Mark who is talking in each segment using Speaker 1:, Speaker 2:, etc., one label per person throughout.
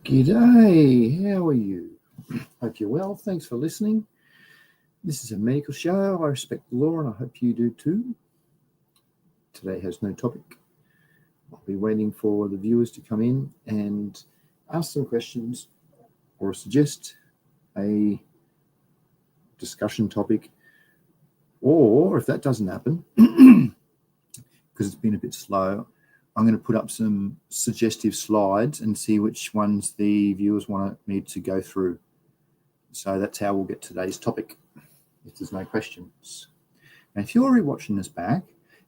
Speaker 1: G'day, how are you? Hope you're well. Thanks for listening. This is a medical show. I respect the law and I hope you do too. Today has no topic. I'll be waiting for the viewers to come in and ask some questions or suggest a discussion topic. Or if that doesn't happen, because it's been a bit slow, I'm going to put up some suggestive slides and see which ones the viewers want me to go through. So that's how we'll get today's topic, if there's no questions. Now, if you're rewatching this back,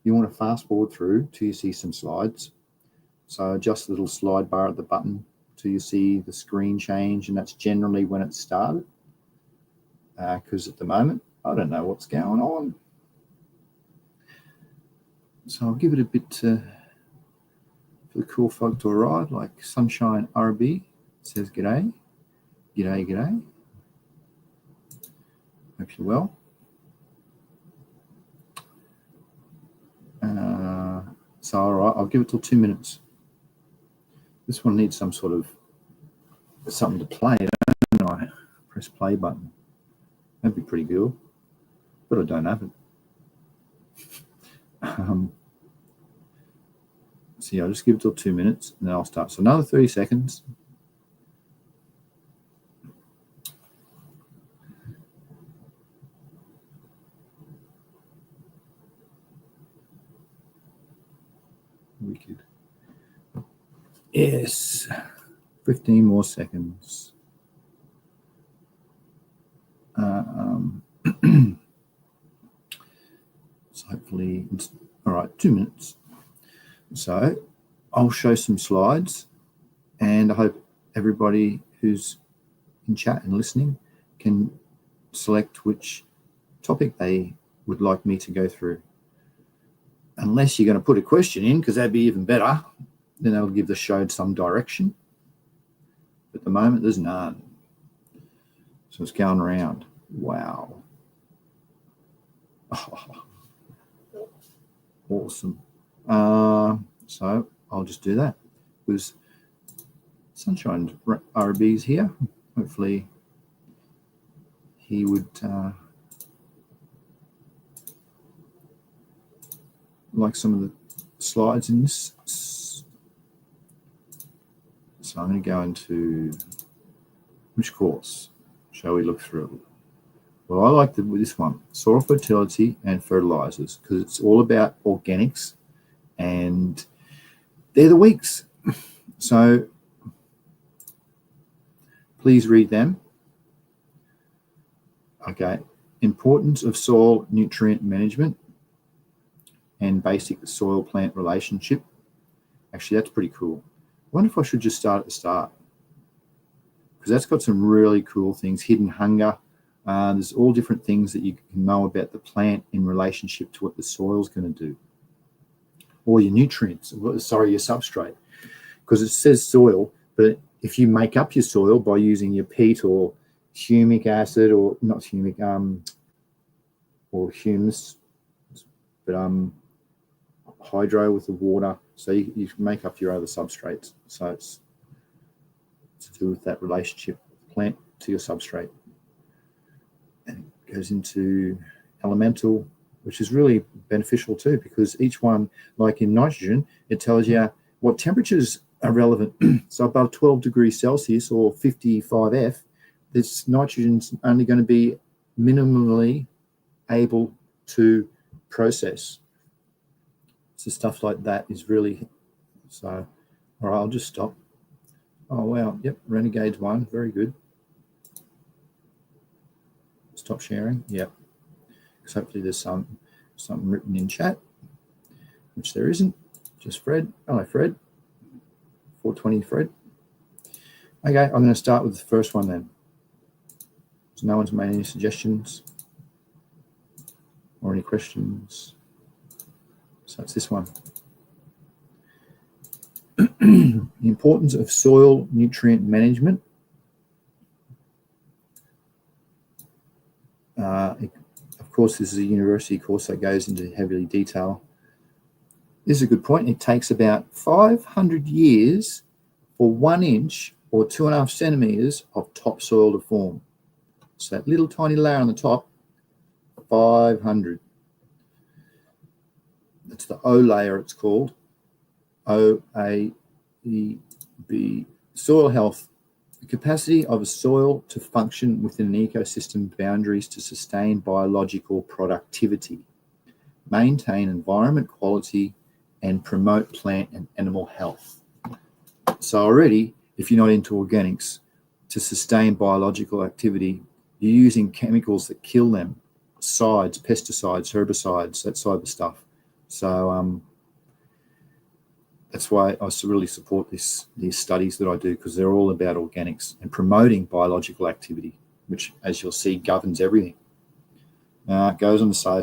Speaker 1: you want to fast forward through till you see some slides. So adjust the little slide bar at the button till you see the screen change, and that's generally when it started. Because at the moment, I don't know what's going on. So I'll give it a bit for the cool folk to arrive, like Sunshine RB says g'day. G'day, g'day. Hope you're well. So all right, I'll give it till 2 minutes. This one needs some sort of something to play, don't I? Press play button. That'd be pretty cool, but I don't have it. So yeah, I'll just give it till 2 minutes and then I'll start. So another 30 seconds. Wicked. Yes, 15 more seconds. So hopefully it's all right, 2 minutes. So I'll show some slides and I hope everybody who's in chat and listening can select which topic they would like me to go through. Unless you're going to put a question in, because that'd be even better, then that'll give the show some direction. At the moment, there's none. So it's going around. Wow. Oh, awesome. So I'll just do that because Sunshine RB's here. Hopefully he would like some of the slides in this. So I'm going to go into which course shall we look through? Well, I like this one, soil fertility and fertilizers, because it's all about organics and they're the weeks. So please read them. Okay. Importance of soil nutrient management and basic soil plant relationship. Actually, that's pretty cool. I wonder if I should just start at the start, because that's got some really cool things. Hidden hunger. There's all different things that you can know about the plant in relationship to what the soil is going to do. Or your nutrients, sorry, your substrate. Because it says soil, but if you make up your soil by using your peat or humic acid, or not humic, or humus, but hydro with the water, so you make up your other substrates. So it's to do with that relationship, plant to your substrate. And it goes into elemental, which is really beneficial too, because each one, like in nitrogen, it tells you what temperatures are relevant. So above 12 degrees Celsius or 55 F, this nitrogen's only going to be minimally able to process. So stuff like that is really, so, all right, I'll just stop. Oh, wow. Yep. Renegades 1. Very good. Stop sharing. Yep. Because hopefully there's something written in chat, which there isn't. Just Fred. Hello, Fred. 420 Fred. Okay. I'm going to start with the first one then. So no one's made any suggestions or any questions. So it's this one. The importance of soil nutrient management. Of course, this is a university course that goes into heavily detail. This is a good point. It takes about 500 years for 1 inch or 2.5 centimeters of topsoil to form. So that little tiny layer on the top, 500. That's the O layer, it's called. OAEB. Soil health. The capacity of a soil to function within an ecosystem boundaries to sustain biological productivity, maintain environment quality, and promote plant and animal health. So already, if you're not into organics, to sustain biological activity, you're using chemicals that kill them, pesticides, herbicides, that sort of stuff. So that's why I really support these studies that I do, because they're all about organics and promoting biological activity, which, as you'll see, governs everything. It goes on to say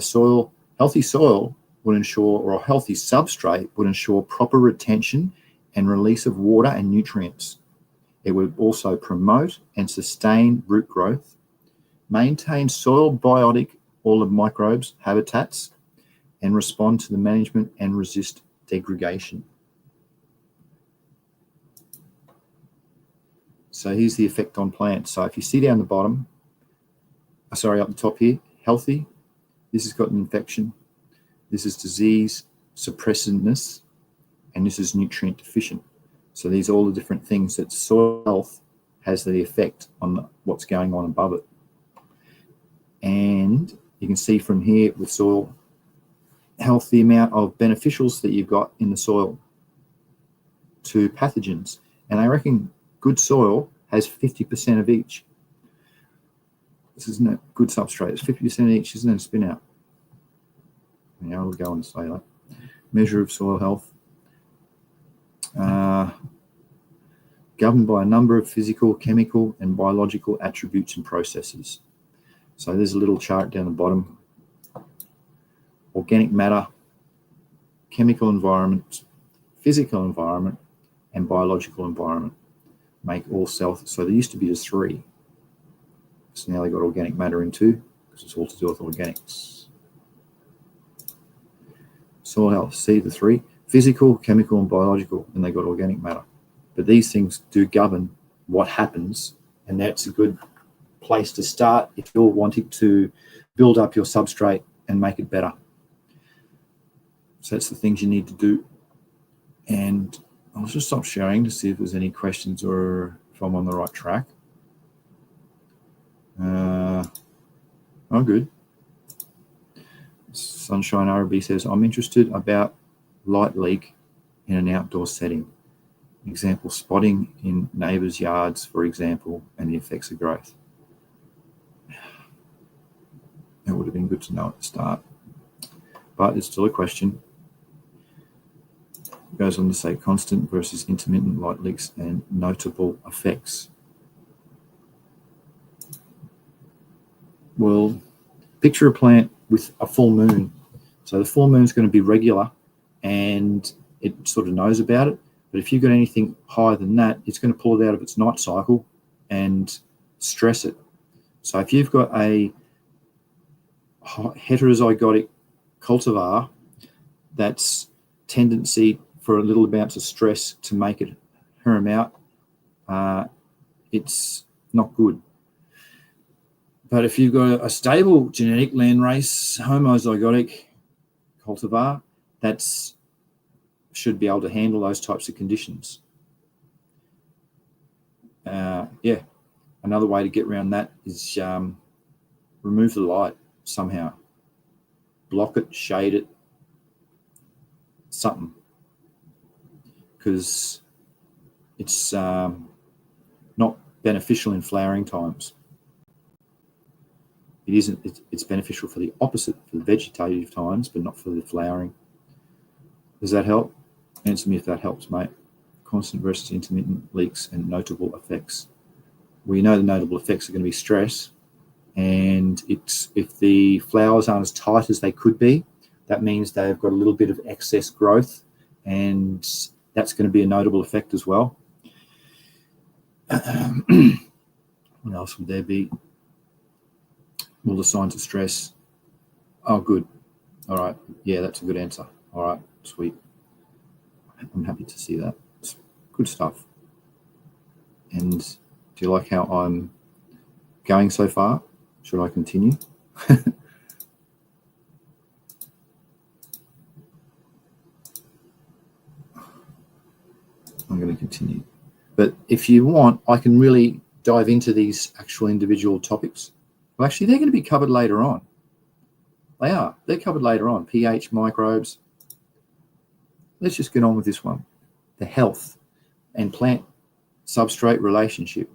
Speaker 1: healthy soil would ensure, or a healthy substrate would ensure proper retention and release of water and nutrients. It would also promote and sustain root growth, maintain soil biotic, all the microbes, habitats, and respond to the management and resist degradation. So here's the effect on plants. So if you see down the bottom, up the top here, healthy, this has got an infection, this is disease suppressiveness, and this is nutrient deficient. So these are all the different things that soil health has the effect on what's going on above it. And you can see from here with soil health, the amount of beneficials that you've got in the soil to pathogens. And I reckon good soil has 50% of each. This isn't a good substrate. It's 50% of each, isn't it? A spin out. Yeah, we'll go on to say that. Measure of soil health. Governed by a number of physical, chemical, and biological attributes and processes. So there's a little chart down the bottom. Organic matter, chemical environment, physical environment, and biological environment make all self. So there used to be just 3. So now they got organic matter in 2, because it's all to do with organics. Soil health, see the 3. Physical, chemical, and biological, and they got organic matter. But these things do govern what happens, and that's a good place to start if you're wanting to build up your substrate and make it better. So that's the things you need to do. And I'll just stop sharing to see if there's any questions or if I'm on the right track. Oh, good. Sunshine RB says, I'm interested about light leak in an outdoor setting. Example, spotting in neighbours' yards, for example, and the effects of growth. That would have been good to know at the start. But it's still a question. It goes on to say constant versus intermittent light leaks and notable effects. Well, picture a plant with a full moon. So the full moon is going to be regular and it sort of knows about it. But if you've got anything higher than that, it's going to pull it out of its night cycle and stress it. So if you've got a heterozygotic cultivar that's tendency for a little amounts of stress to make it herm out, it's not good. But if you've got a stable genetic landrace homozygotic cultivar, that's should be able to handle those types of conditions. Another way to get around that is remove the light somehow. Block it, shade it, something. Because it's not beneficial in flowering times. It isn't. It's beneficial for the opposite, for the vegetative times, but not for the flowering. Does that help? Answer me if that helps, mate. Constant versus intermittent leaks and notable effects. We know the notable effects are going to be stress, and if the flowers aren't as tight as they could be, that means they've got a little bit of excess growth, and that's going to be a notable effect as well. What else would there be? All the signs of stress. Oh, good. All right. Yeah, that's a good answer. All right. Sweet. I'm happy to see that. It's good stuff. And do you like how I'm going so far? Should I continue? I'm going to continue. But if you want, I can really dive into these actual individual topics. Well, actually, they're going to be covered later on. They are. They're covered later on. pH, microbes. Let's just get on with this one. The health and plant substrate relationship.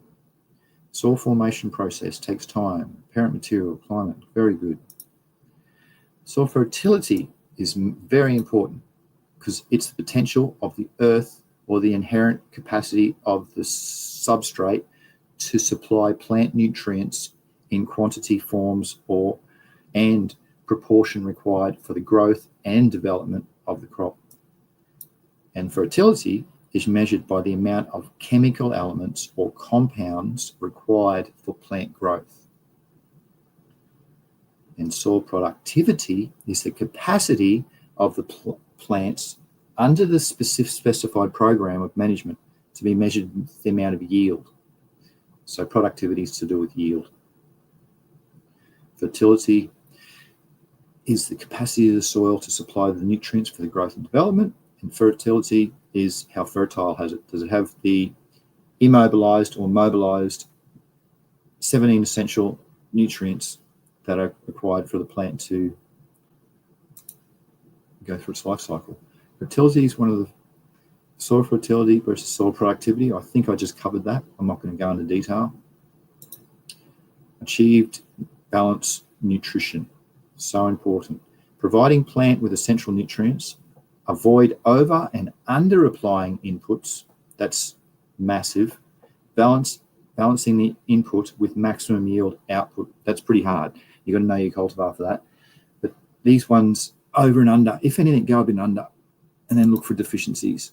Speaker 1: Soil formation process takes time. Parent material, climate, very good. Soil fertility is very important because it's the potential of the earth or the inherent capacity of the substrate to supply plant nutrients in quantity, forms, and proportion required for the growth and development of the crop. And fertility is measured by the amount of chemical elements or compounds required for plant growth. And soil productivity is the capacity of the plants under the specified program of management to be measured with the amount of yield. So productivity is to do with yield. Fertility is the capacity of the soil to supply the nutrients for the growth and development. And fertility is how fertile has it. Does it have the immobilized or mobilized 17 essential nutrients that are required for the plant to go through its life cycle? Fertility is one of the soil fertility versus soil productivity. I think I just covered that. I'm not going to go into detail. Achieved balanced nutrition. So important. Providing plant with essential nutrients. Avoid over and under applying inputs. That's massive. Balancing the input with maximum yield output. That's pretty hard. You've got to know your cultivar for that. But these ones over and under, if anything, go a bit under, and then look for deficiencies.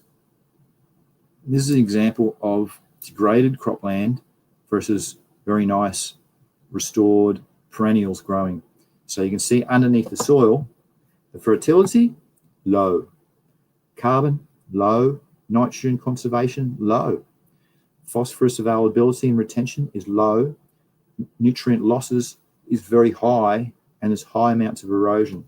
Speaker 1: This is an example of degraded cropland versus very nice restored perennials growing. So you can see underneath the soil, the fertility, low. Carbon, low. Nitrogen conservation, low. Phosphorus availability and retention is low. Nutrient losses is very high, and there's high amounts of erosion.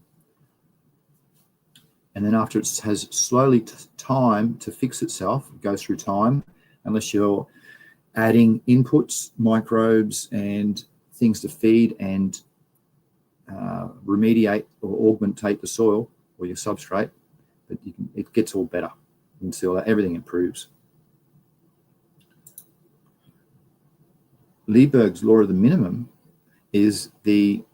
Speaker 1: And then after it has slowly time to fix itself, it goes through time, unless you're adding inputs, microbes, and things to feed and remediate or augmentate the soil or your substrate, but it gets all better. You can see all that, everything improves. Lieberg's law of the minimum is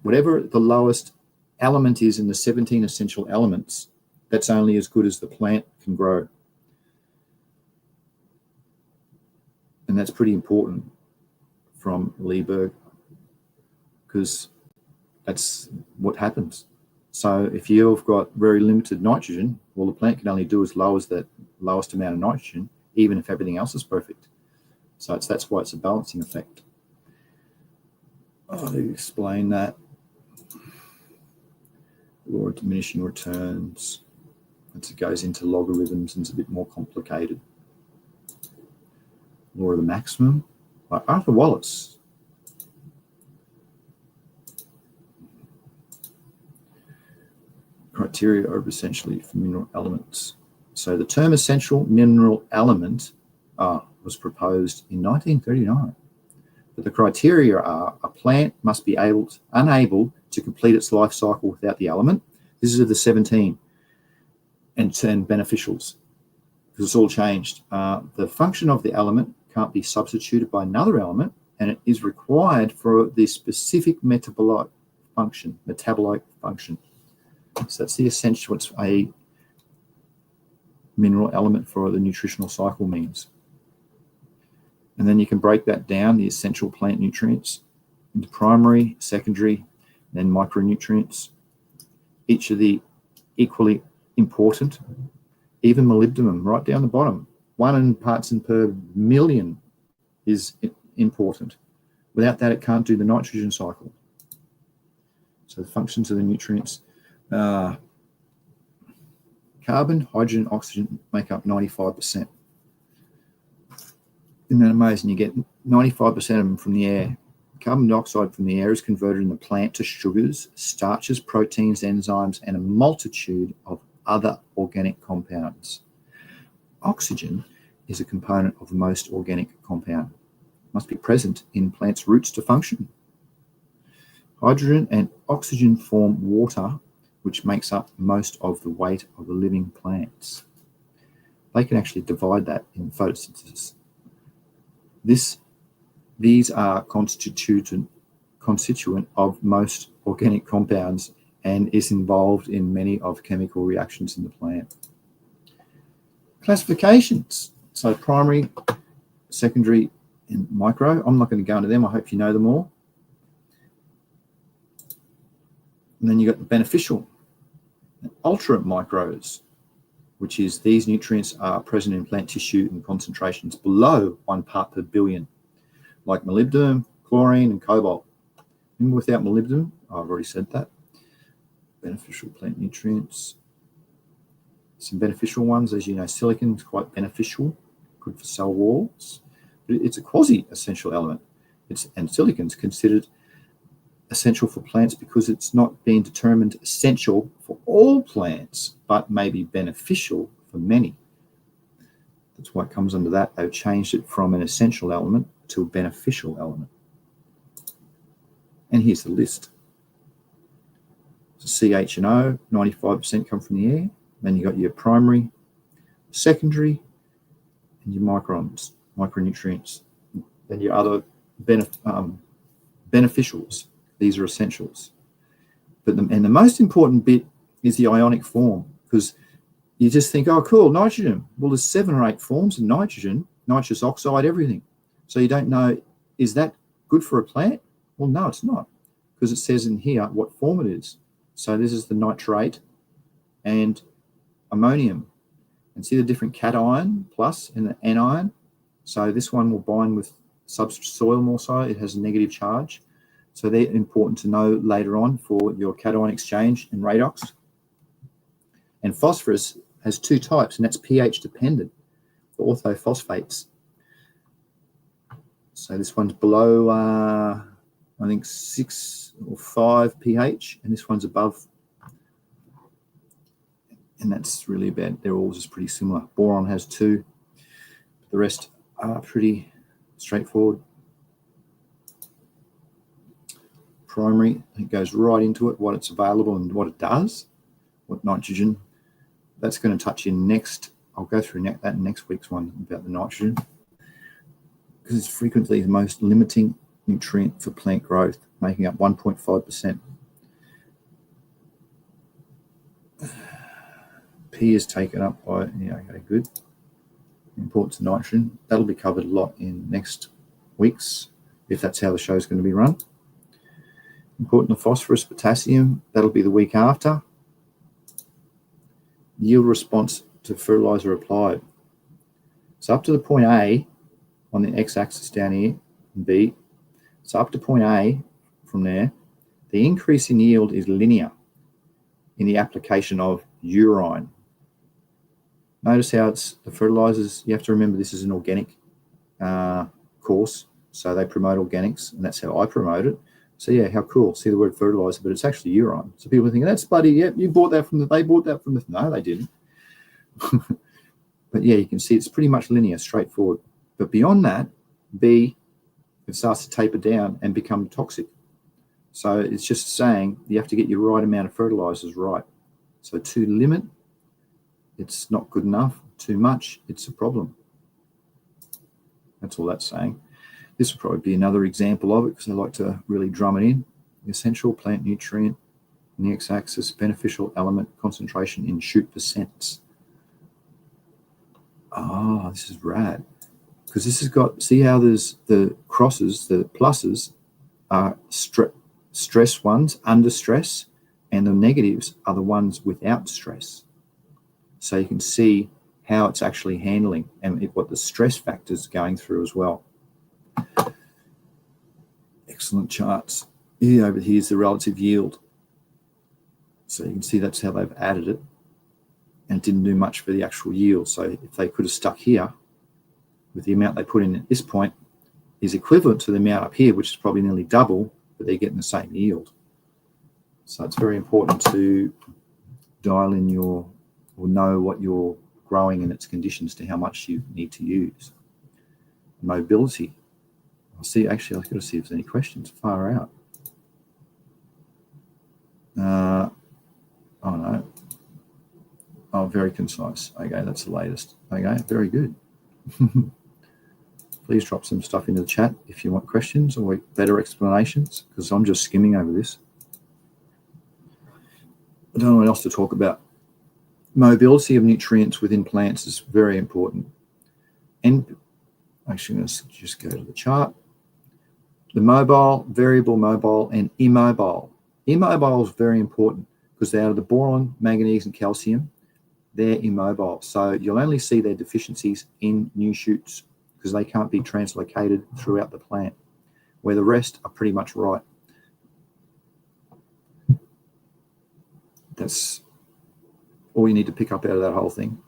Speaker 1: whatever the lowest element is in the 17 essential elements, that's only as good as the plant can grow. And that's pretty important from Lieberg, because that's what happens. So if you've got very limited nitrogen, well, the plant can only do as low as that lowest amount of nitrogen, even if everything else is perfect. So that's why it's a balancing effect. I'll explain that. Law of diminishing returns. It goes into logarithms and it's a bit more complicated. Law of the maximum by Arthur Wallace. Criteria are essentially for mineral elements. So the term essential mineral element was proposed in 1939. But the criteria are: a plant must be unable to complete its life cycle without the element. This is of the 17 and 10 beneficials, because it's all changed. The function of the element can't be substituted by another element, and it is required for the specific metabolic function. So that's the essential. It's a mineral element for the nutritional cycle means. And then you can break that down, the essential plant nutrients, into primary, secondary, then micronutrients. Each of the equally important, even molybdenum right down the bottom. 1 parts per million is important. Without that, it can't do the nitrogen cycle. So the functions of the nutrients. Carbon, hydrogen, oxygen make up 95%. Isn't that amazing? You get 95% of them from the air. Carbon dioxide from the air is converted in the plant to sugars, starches, proteins, enzymes, and a multitude of other organic compounds. Oxygen is a component of most organic compound. It must be present in plants' roots to function. Hydrogen and oxygen form water, which makes up most of the weight of the living plants. They can actually divide that in photosynthesis. These are constituent of most organic compounds and is involved in many of chemical reactions in the plant. Classifications. So primary, secondary, and micro. I'm not going to go into them. I hope you know them all. And then you've got the beneficial and ultra micros, which is these nutrients are present in plant tissue in concentrations below 1 part per billion, like molybdenum, chlorine, and cobalt. And without molybdenum, I've already said that. Beneficial plant nutrients. Some beneficial ones, as you know, silicon is quite beneficial, good for cell walls. But it's a quasi-essential element. And silicon is considered essential for plants because it's not being determined essential for all plants, but may be beneficial for many. That's why it comes under that. They've changed it from an essential element to a beneficial element. And here's the list. So CH and O, 95% come from the air. Then you've got your primary, secondary, and your micronutrients. Then your other beneficials. These are essentials. And the most important bit is the ionic form, because you just think, oh, cool, nitrogen. Well, there's 7 or 8 forms of nitrogen, nitrous oxide, everything. So you don't know, is that good for a plant? Well, no, it's not, because it says in here what form it is. So this is the nitrate and ammonium. And see the different cation plus and the anion? So this one will bind with soil more so. It has a negative charge. So they're important to know later on for your cation exchange and redox. And phosphorus has 2 types, and that's pH dependent for orthophosphates. So this one's below, I think 6 or 5 pH, and this one's above. And that's really bad. They're all just pretty similar. Boron has 2. The rest are pretty straightforward. Primary, it goes right into it, what it's available and what it does. What nitrogen, that's going to touch in next. I'll go through that in next week's one about the nitrogen, because it's frequently the most limiting nutrient for plant growth, making up 1.5%. P is taken up by, okay, good. Importance of nitrogen. That'll be covered a lot in next week's, if that's how the show is going to be run. Important of phosphorus, potassium, that'll be the week after. Yield response to fertilizer applied. So up to the point A on the x-axis down here, and B, so up to point A from there, the increase in yield is linear in the application of urine. Notice how it's the fertilizers. You have to remember this is an organic course, so they promote organics, and that's how I promote it. So yeah, how cool. See the word fertilizer, but it's actually urine. So people think, that's bloody, yep, you bought that from they bought that from the, no, they didn't. But yeah, you can see it's pretty much linear, straightforward. But beyond that, B, it starts to taper down and become toxic. So it's just saying you have to get your right amount of fertilizers right. So to limit, it's not good enough. Too much, it's a problem. That's all that's saying. This will probably be another example of it, because I like to really drum it in. Essential plant nutrient, on the x-axis, beneficial element concentration in shoot percents. Oh, this is rad. Because this has got, see how there's the crosses, the pluses are stress ones, under stress, and the negatives are the ones without stress. So you can see how it's actually handling and what the stress factors going through as well. Excellent charts. Here over here is the relative yield. So you can see that's how they've added it, and it didn't do much for the actual yield. So if they could have stuck here, with the amount they put in at this point is equivalent to the amount up here, which is probably nearly double, but they're getting the same yield. So it's very important to dial in your, or know what you're growing and its conditions to how much you need to use. Mobility. I'll see, actually, I've got to see if there's any questions. Far out. Oh no. Oh, very concise. Okay, that's the latest. Okay, very good. Please drop some stuff into the chat if you want questions or better explanations, because I'm just skimming over this. I don't know what else to talk about. Mobility of nutrients within plants is very important. And actually, I'm going to just go to the chart. The mobile, variable mobile, and immobile. Immobile is very important because they're out of the boron, manganese, and calcium. They're immobile. So you'll only see their deficiencies in new shoots because they can't be translocated throughout the plant, where the rest are pretty much right. That's all you need to pick up out of that whole thing.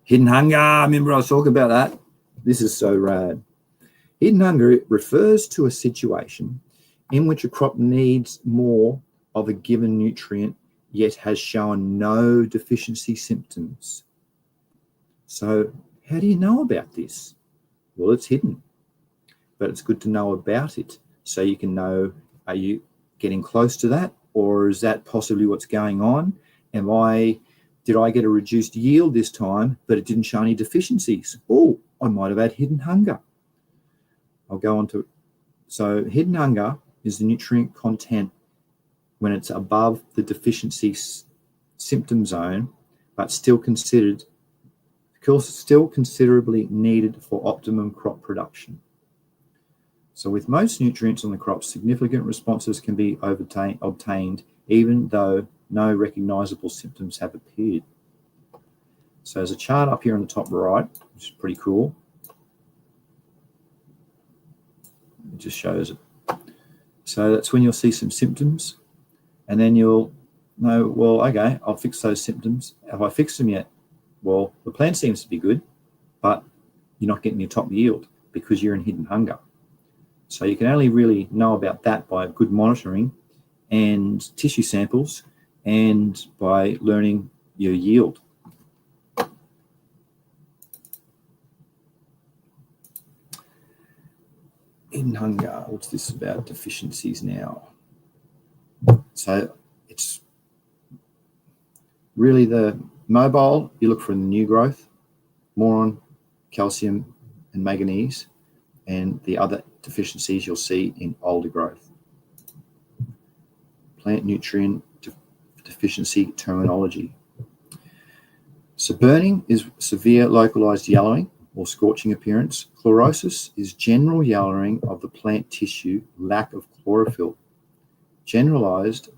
Speaker 1: Hidden hunger. Remember I was talking about that? This is so rad. Hidden hunger refers to a situation in which a crop needs more of a given nutrient, yet has shown no deficiency symptoms. So how do you know about this? Well, it's hidden, but it's good to know about it so you can know, are you getting close to that, or is that possibly what's going on? Did I get a reduced yield this time, but it didn't show any deficiencies? Oh, I might have had hidden hunger. I'll go on to, so hidden hunger is the nutrient content when it's above the deficiency symptom zone, but still considerably needed for optimum crop production. So with most nutrients on the crop, significant responses can be obtained even though no recognizable symptoms have appeared. So there's a chart up here on the top right, which is pretty cool. It just shows it. So that's when you'll see some symptoms, and then you'll know, well, okay, I'll fix those symptoms. Have I fixed them yet? Well, the plant seems to be good, but you're not getting your top yield because you're in hidden hunger. So you can only really know about that by good monitoring and tissue samples and by learning your yield. Hidden hunger, what's this about deficiencies now? So it's really the mobile, you look for the new growth, boron, calcium, and manganese, and the other deficiencies you'll see in older growth. Plant nutrient deficiency terminology. So burning is severe localized yellowing or scorching appearance. Chlorosis is general yellowing of the plant tissue, lack of chlorophyll. Generalized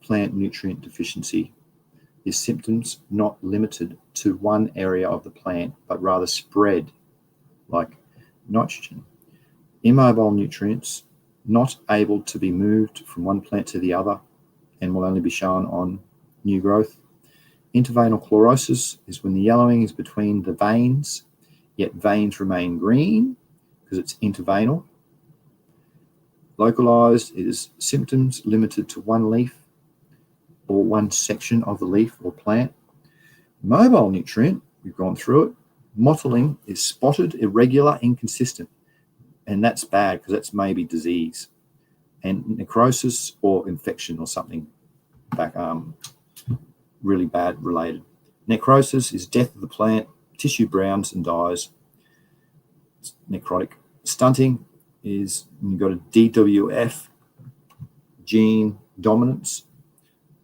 Speaker 1: plant nutrient deficiency is symptoms not limited to one area of the plant, but rather spread, like nitrogen. Immobile nutrients not able to be moved from one plant to the other and will only be shown on new growth. Interveinal chlorosis is when the yellowing is between the veins, yet veins remain green because it's interveinal. Localized is symptoms limited to one leaf or one section of the leaf or plant. Mobile nutrient, we've gone through it. Mottling is spotted, irregular, inconsistent. And that's bad because that's maybe disease. And necrosis or infection or something back really bad related. Necrosis is death of the plant, tissue browns and dies. It's necrotic. Stunting is you've got a DWF gene dominance.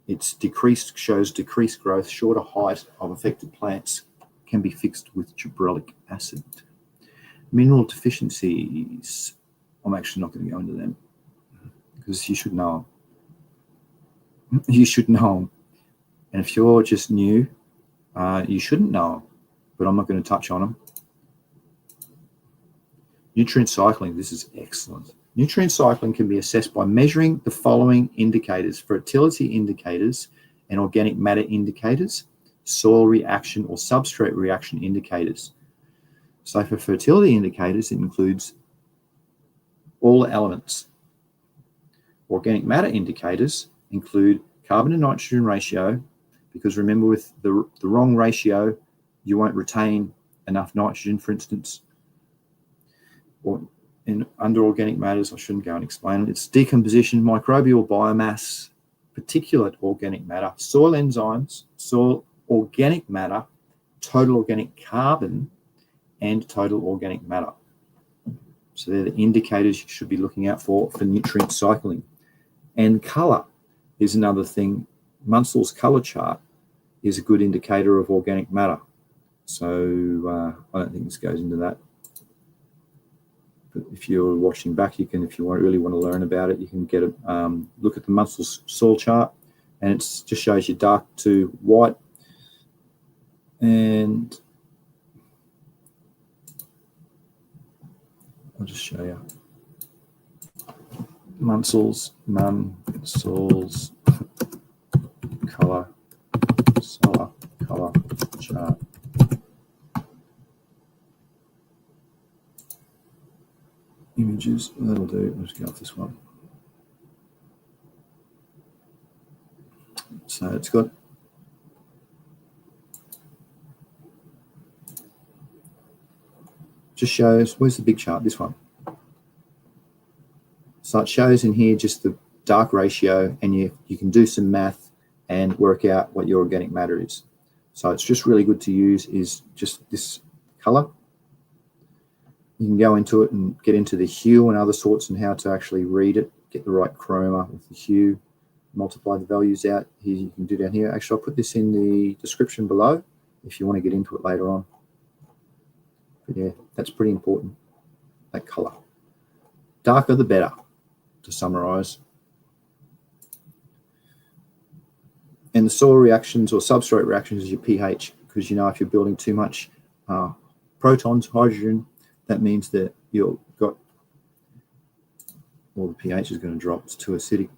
Speaker 1: It's decreased, shows decreased growth, shorter height of affected plants can be fixed with gibberellic acid. Mineral deficiencies, I'm actually not going to go into them because you should know them. You should know them. And if you're just new, you shouldn't know them, but I'm not going to touch on them. Nutrient cycling, this is excellent. Nutrient cycling can be assessed by measuring the following indicators: fertility indicators and organic matter indicators. soil reaction or substrate reaction indicators. So for fertility indicators, it includes all elements. Organic matter indicators include carbon to nitrogen ratio, because remember, with the wrong ratio, you won't retain enough nitrogen, for instance. Or under organic matters, I shouldn't go and explain it. It's decomposition, microbial biomass, particulate organic matter, soil enzymes, soil organic matter, total organic carbon, and total organic matter. So they're the indicators you should be looking out for nutrient cycling. And colour is another thing. Munsell's colour chart is a good indicator of organic matter. So I don't think this goes into that. But if you're watching back, you can, if you really want to learn about it, you can get a look at the Munsell's soil chart, and it just shows you dark to white. And I'll just show you Munsell's colour chart. Images, that'll do. I'll just go off this one. So it's got just shows, where's the big chart? This one. So it shows in here just the dark ratio, and you can do some math and work out what your organic matter is. So it's just really good to use is just this color. You can go into it and get into the hue and other sorts and how to actually read it, get the right chroma with the hue, multiply the values out. Here you can do down here. Actually, I'll put this in the description below if you want to get into it later on. But yeah, that's pretty important, that color. Darker the better, to summarize. And the soil reactions or substrate reactions is your pH, because you know if you're building too much protons, hydrogen, that means that you've got, well, the pH is going to drop. It's too acidic.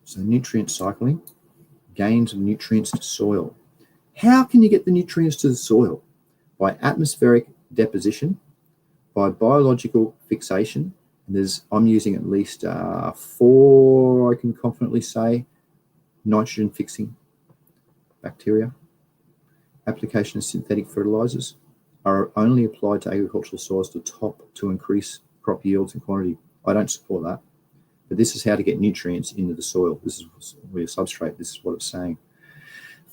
Speaker 1: So nutrient cycling, gains of nutrients to soil. How can you get the nutrients to the soil? By atmospheric deposition, by biological fixation. And I'm using at least 4, I can confidently say, nitrogen fixing bacteria. Application of synthetic fertilizers are only applied to agricultural soils to increase crop yields and quantity. I don't support that, but this is how to get nutrients into the soil. This is your substrate. This is what it's saying.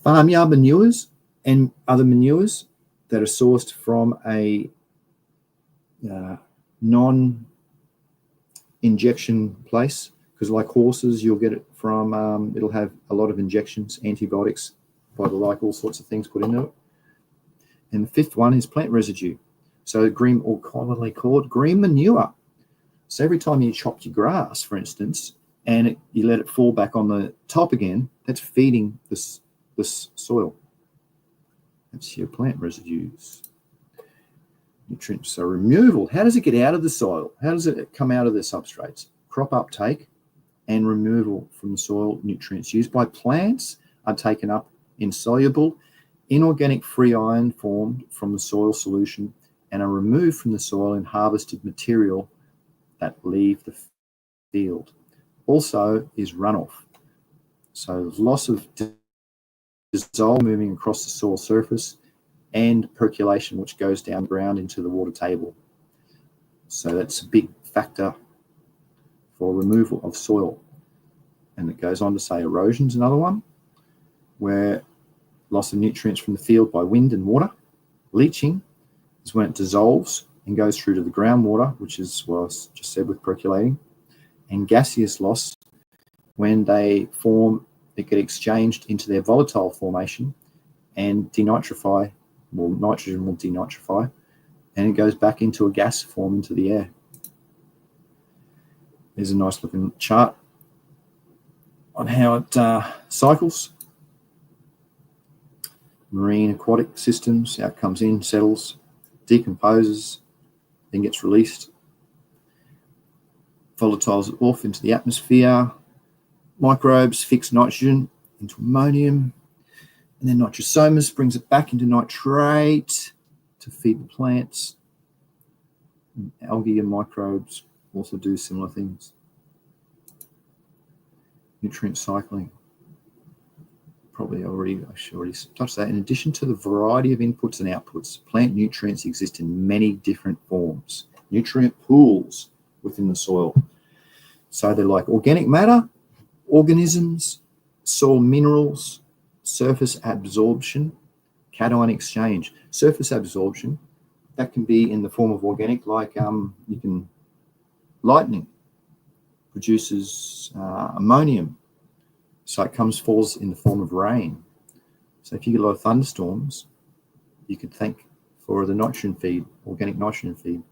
Speaker 1: Farmyard manures and other manures that are sourced from a non-injection place, because like horses, you'll get it from, it'll have a lot of injections, antibiotics, by the like, all sorts of things put into it. And the fifth one is plant residue. So green, or commonly called green manure. So every time you chop your grass, for instance, and you let it fall back on the top again, that's feeding this soil. That's your plant residues. Nutrients. So removal. How does it get out of the soil? How does it come out of the substrates? Crop uptake and removal from the soil. Nutrients used by plants are taken up in soluble inorganic free iron formed from the soil solution and are removed from the soil in harvested material that leave the field. Also is runoff. So loss of dissolve moving across the soil surface, and percolation, which goes down ground into the water table. So that's a big factor for removal of soil. And it goes on to say erosion's another one, where loss of nutrients from the field by wind and water. Leaching is when it dissolves and goes through to the groundwater, which is what I just said with percolating. And gaseous loss, when they form, they get exchanged into their volatile formation and denitrify. Well, nitrogen will denitrify, and it goes back into a gas form into the air. There's a nice looking chart on how it cycles. Marine aquatic systems, how it comes in, settles, decomposes, then gets released, volatiles it off into the atmosphere. Microbes fix nitrogen into ammonium, And then nitrosomas brings it back into nitrate to feed the plants. And algae and microbes also do similar things. Nutrient cycling. I should already touch that. In addition to the variety of inputs and outputs, plant nutrients exist in many different forms. Nutrient pools within the soil. So they're like organic matter, organisms, soil minerals, surface absorption, cation exchange. Surface absorption, that can be in the form of organic, like lightning produces ammonium. So it falls in the form of rain. So if you get a lot of thunderstorms, you could thank for the nitrogen feed, organic nitrogen feed.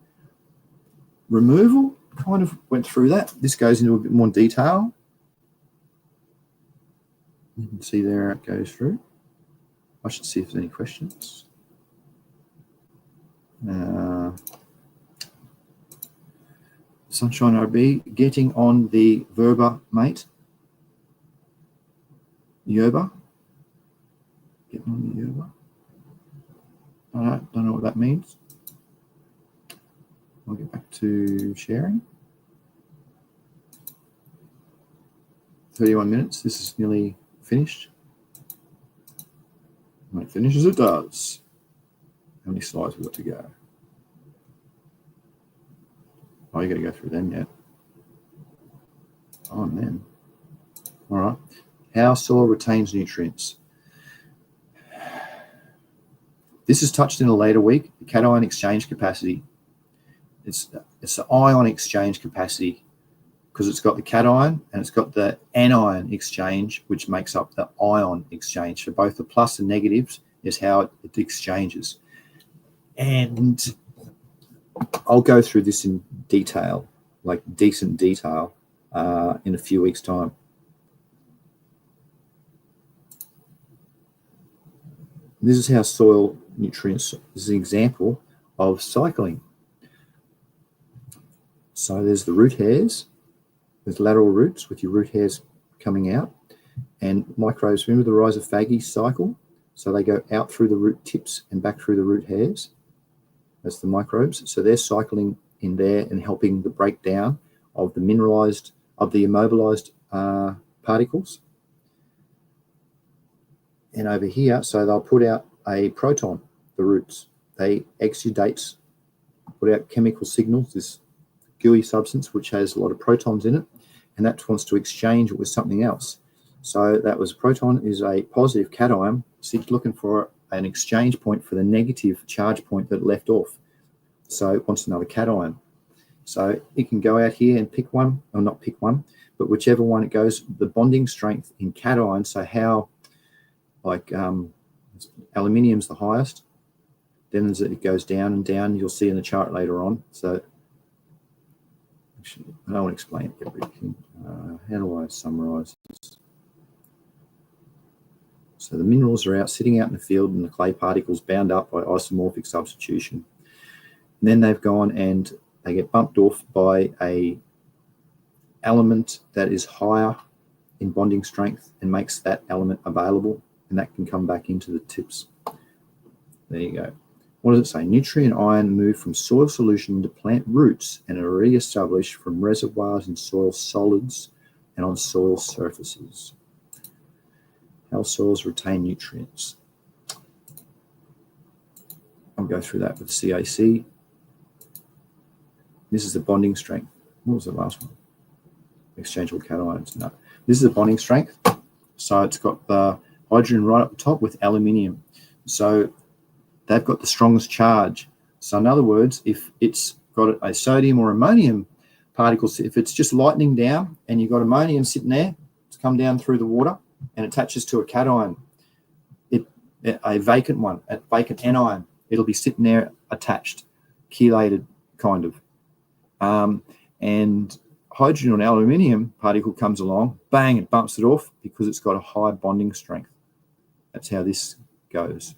Speaker 1: Removal, kind of went through that. This goes into a bit more detail. You can see there it goes through. I should see if there's any questions. Sunshine RB, getting on the verba, mate. Yerba. Getting on the yerba. I don't know what that means. I'll get back to sharing. 31 minutes. This is nearly finished. When it finishes, it does. How many slides we've got to go? Oh, you got to go through them yet. Oh, man. All right. How soil retains nutrients. This is touched in a later week. The cation exchange capacity. It's the ion exchange capacity because it's got the cation and it's got the anion exchange, which makes up the ion exchange. So both the plus and negatives is how it exchanges. And I'll go through this in detail, like decent detail, in a few weeks' time. This is how soil nutrients, this is an example of cycling. So there's the root hairs, there's lateral roots with your root hairs coming out, and microbes, remember the rhizophagy cycle? So they go out through the root tips and back through the root hairs. That's the microbes. So they're cycling in there and helping the breakdown of the immobilized particles. And over here, so they'll put out a proton, the roots. They exudate, put out chemical signals, this gooey substance which has a lot of protons in it, and that wants to exchange it with something else. So that was proton is a positive cation. So it's looking for an exchange point for the negative charge point that it left off. So it wants another cation. So it can go out here and pick one, or not pick one, but whichever one it goes, the bonding strength in cation, so how like aluminium's the highest, then as it goes down and down, you'll see in the chart later on. So actually, I don't want to explain everything. How do I summarize this? So the minerals are sitting out in the field, and the clay particles bound up by isomorphic substitution. And then they've gone and they get bumped off by a element that is higher in bonding strength and makes that element available, and that can come back into the tips. There you go. What does it say? Nutrient ion move from soil solution to plant roots and are re-established from reservoirs in soil solids and on soil surfaces. How soils retain nutrients. I'll go through that with CAC. This is the bonding strength. What was the last one? Exchangeable cations. No. This is the bonding strength. So it's got the hydrogen right up the top with aluminium. So they've got the strongest charge. So in other words, if it's got a sodium or ammonium particle, if it's just lightning down and you've got ammonium sitting there, it's come down through the water and attaches to a cation, a vacant one, a vacant anion, it'll be sitting there attached, chelated kind of. And hydrogen or aluminium particle comes along, bang, it bumps it off because it's got a high bonding strength. That's how this goes.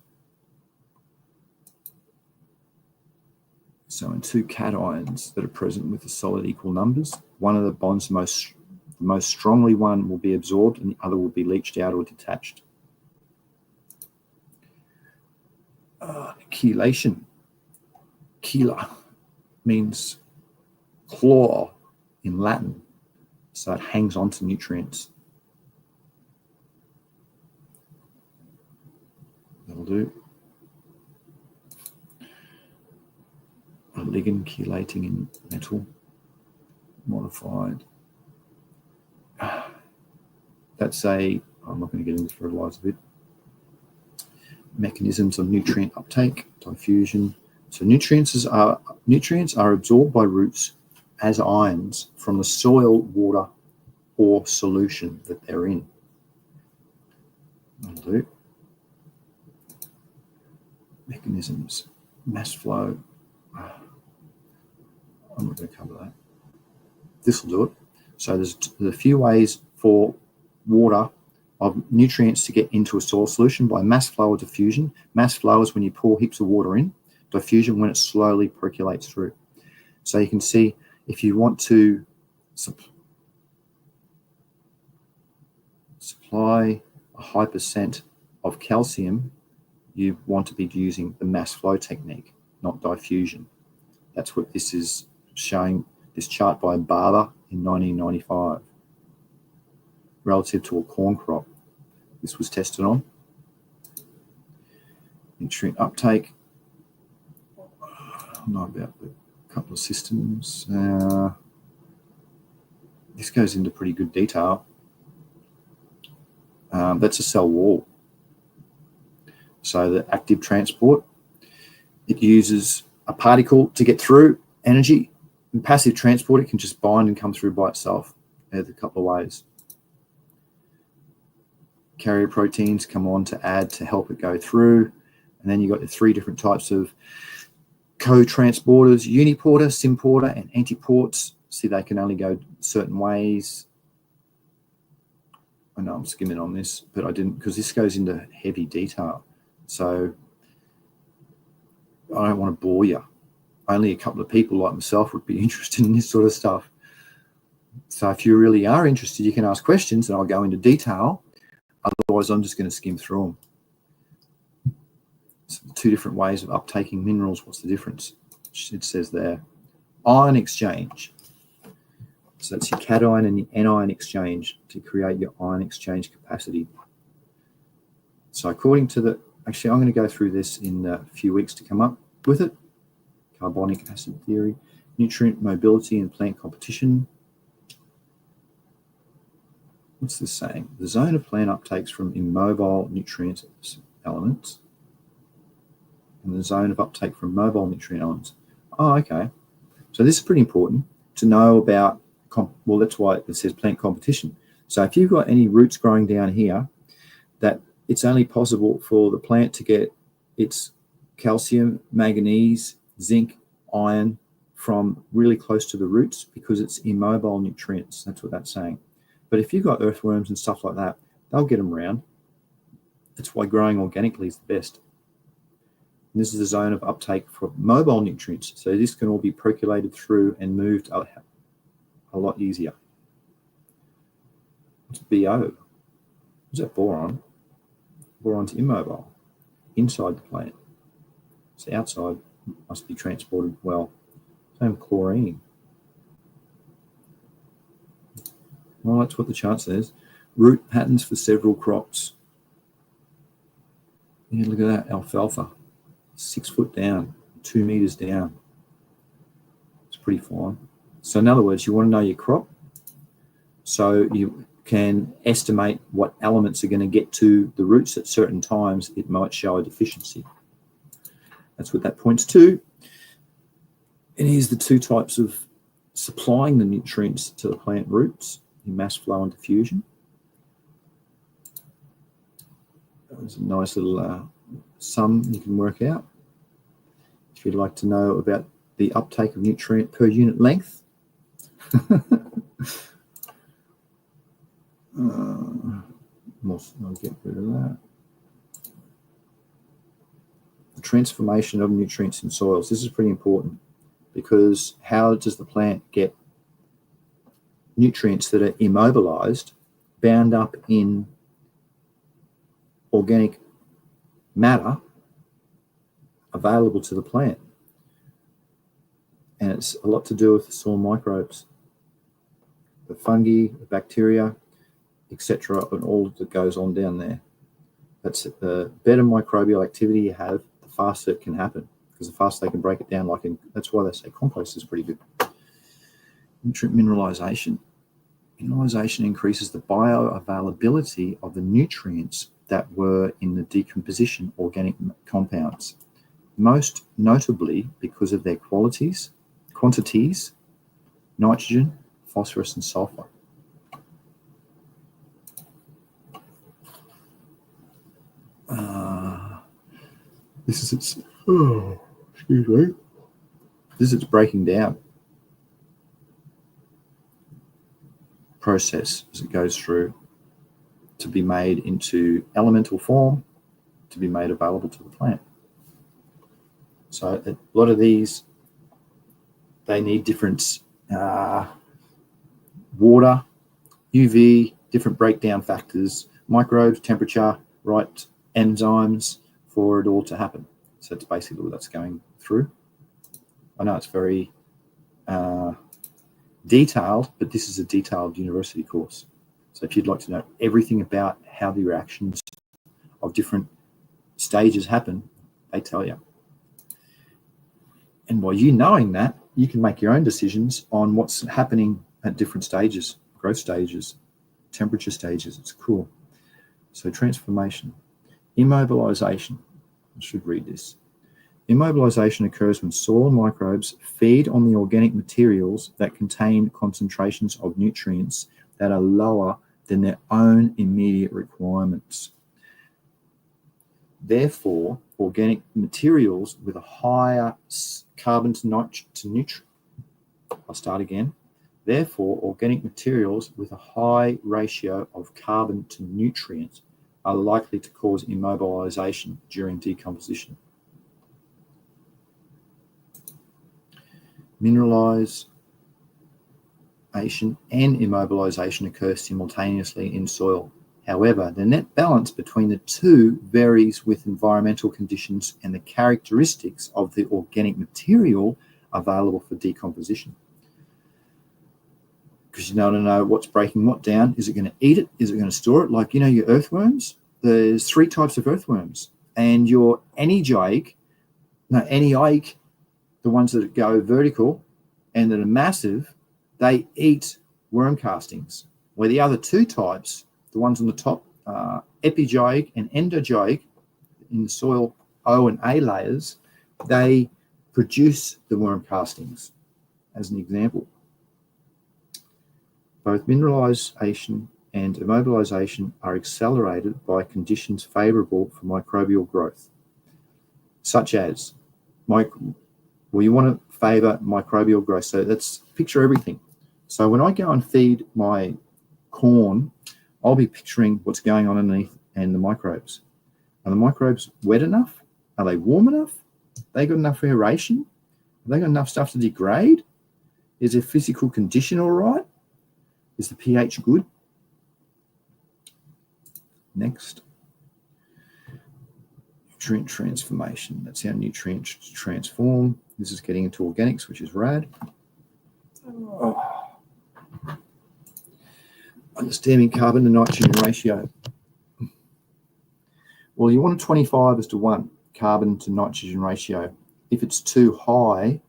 Speaker 1: So in two cations that are present with the solid equal numbers, one of the bonds, the most strongly one will be absorbed and the other will be leached out or detached. Chelation. Chela means claw in Latin, so it hangs on to nutrients. That'll do. A ligand chelating in metal modified. That's I'm not going to get into the fertilizer bit. Mechanisms of nutrient uptake, diffusion. So nutrients are absorbed by roots as ions from the soil, water, or solution that they're in. That'll do. Mechanisms, mass flow. I'm not going to cover that. This will do it. So there's a few ways for water of nutrients to get into a soil solution: by mass flow or diffusion. Mass flow is when you pour heaps of water in. Diffusion when it slowly percolates through. So you can see if you want to supply a high percent of calcium, you want to be using the mass flow technique, not diffusion. That's what this is showing, this chart by Barber in 1995, relative to a corn crop. This was tested on. Nutrient uptake. I know about a couple of systems. This goes into pretty good detail. That's a cell wall. So the active transport, it uses a particle to get through energy. In passive transport, it can just bind and come through by itself. There's a couple of ways. Carrier proteins come on to add to help it go through. And then you've got the three different types of co-transporters: uniporter, symporter, and antiports. See, they can only go certain ways. I know I'm skimming on this, but I didn't, because this goes into heavy detail. So I don't want to bore you. Only a couple of people like myself would be interested in this sort of stuff. So if you really are interested, you can ask questions and I'll go into detail. Otherwise, I'm just going to skim through them. So two different ways of uptaking minerals. What's the difference? It says there, ion exchange. So that's your cation and your anion exchange to create your ion exchange capacity. So according to the, actually I'm going to go through this in a few weeks to come up with it. Carbonic acid theory, nutrient mobility and plant competition. What's this saying? The zone of plant uptakes from immobile nutrient elements and the zone of uptake from mobile nutrient elements. Oh, okay. So this is pretty important to know about, well, that's why it says plant competition. So if you've got any roots growing down here, that it's only possible for the plant to get its calcium, manganese, zinc, iron from really close to the roots because it's immobile nutrients. That's what that's saying. But if you've got earthworms and stuff like that, they'll get them around. That's why growing organically is the best. And this is the zone of uptake for mobile nutrients. So this can all be percolated through and moved a lot easier. What's BO? What's that boron? Boron's immobile, inside the plant. So outside must be transported well. Same chlorine. Well, that's what the chart says. Root patterns for several crops. Yeah, look at that, alfalfa. 6 foot down, 2 meters down. It's pretty fine. So in other words, you want to know your crop so you can estimate what elements are going to get to the roots at certain times. It might show a deficiency. That's what that points to. And here's the two types of supplying the nutrients to the plant roots in mass flow and diffusion. There's a nice little sum you can work out. If you'd like to know about the uptake of nutrient per unit length. I'll get rid of that. The transformation of nutrients in soils. This is pretty important because how does the plant get nutrients that are immobilized, bound up in organic matter available to the plant. And it's a lot to do with the soil microbes, the fungi, the bacteria, etc., and all that goes on down there. That's the better microbial activity you have, the faster it can happen, because the faster they can break it down. That's why they say compost is pretty good. Nutrient mineralization. Mineralization increases the bioavailability of the nutrients that were in the decomposition organic compounds, most notably because of their quantities, nitrogen, phosphorus, and sulfur. This is its breaking down process as it goes through to be made into elemental form, to be made available to the plant. So a lot of these, they need different water, UV, different breakdown factors, microbes, temperature, right enzymes for it all to happen. So it's basically what that's going through. I know it's very detailed, but this is a detailed university course. So if you'd like to know everything about how the reactions of different stages happen, they tell you. And by you knowing that, you can make your own decisions on what's happening at different stages, growth stages, temperature stages. It's cool. So transformation. Immobilization. I should read this. Immobilization occurs when soil microbes feed on the organic materials that contain concentrations of nutrients that are lower than their own immediate requirements. Therefore, organic materials with a higher carbon to nutrient. I'll start again. Therefore, organic materials with a high ratio of carbon to nutrient are likely to cause immobilization during decomposition. Mineralization and immobilization occur simultaneously in soil. However, the net balance between the two varies with environmental conditions and the characteristics of the organic material available for decomposition. Because you know to know what's breaking what down. Is it going to eat it? Is it going to store it? Like, you know, your earthworms, there's 3 types of earthworms. And your eniac, the ones that go vertical and that are massive, they eat worm castings. Where the other 2 types, the ones on the top, epigiac and endogiac, in the soil O and A layers, they produce the worm castings, as an example. Both mineralization and immobilization are accelerated by conditions favorable for microbial growth, such as, you want to favor microbial growth. So let's picture everything. So when I go and feed my corn, I'll be picturing what's going on underneath and the microbes. Are the microbes wet enough? Are they warm enough? Have they got enough aeration? Have they got enough stuff to degrade? Is their physical condition all right? Is the pH good? Next. Nutrient transformation. That's how nutrients transform. This is getting into organics, which is rad. Understanding carbon to nitrogen ratio. Well, you want a 25:1 carbon to nitrogen ratio. If it's too high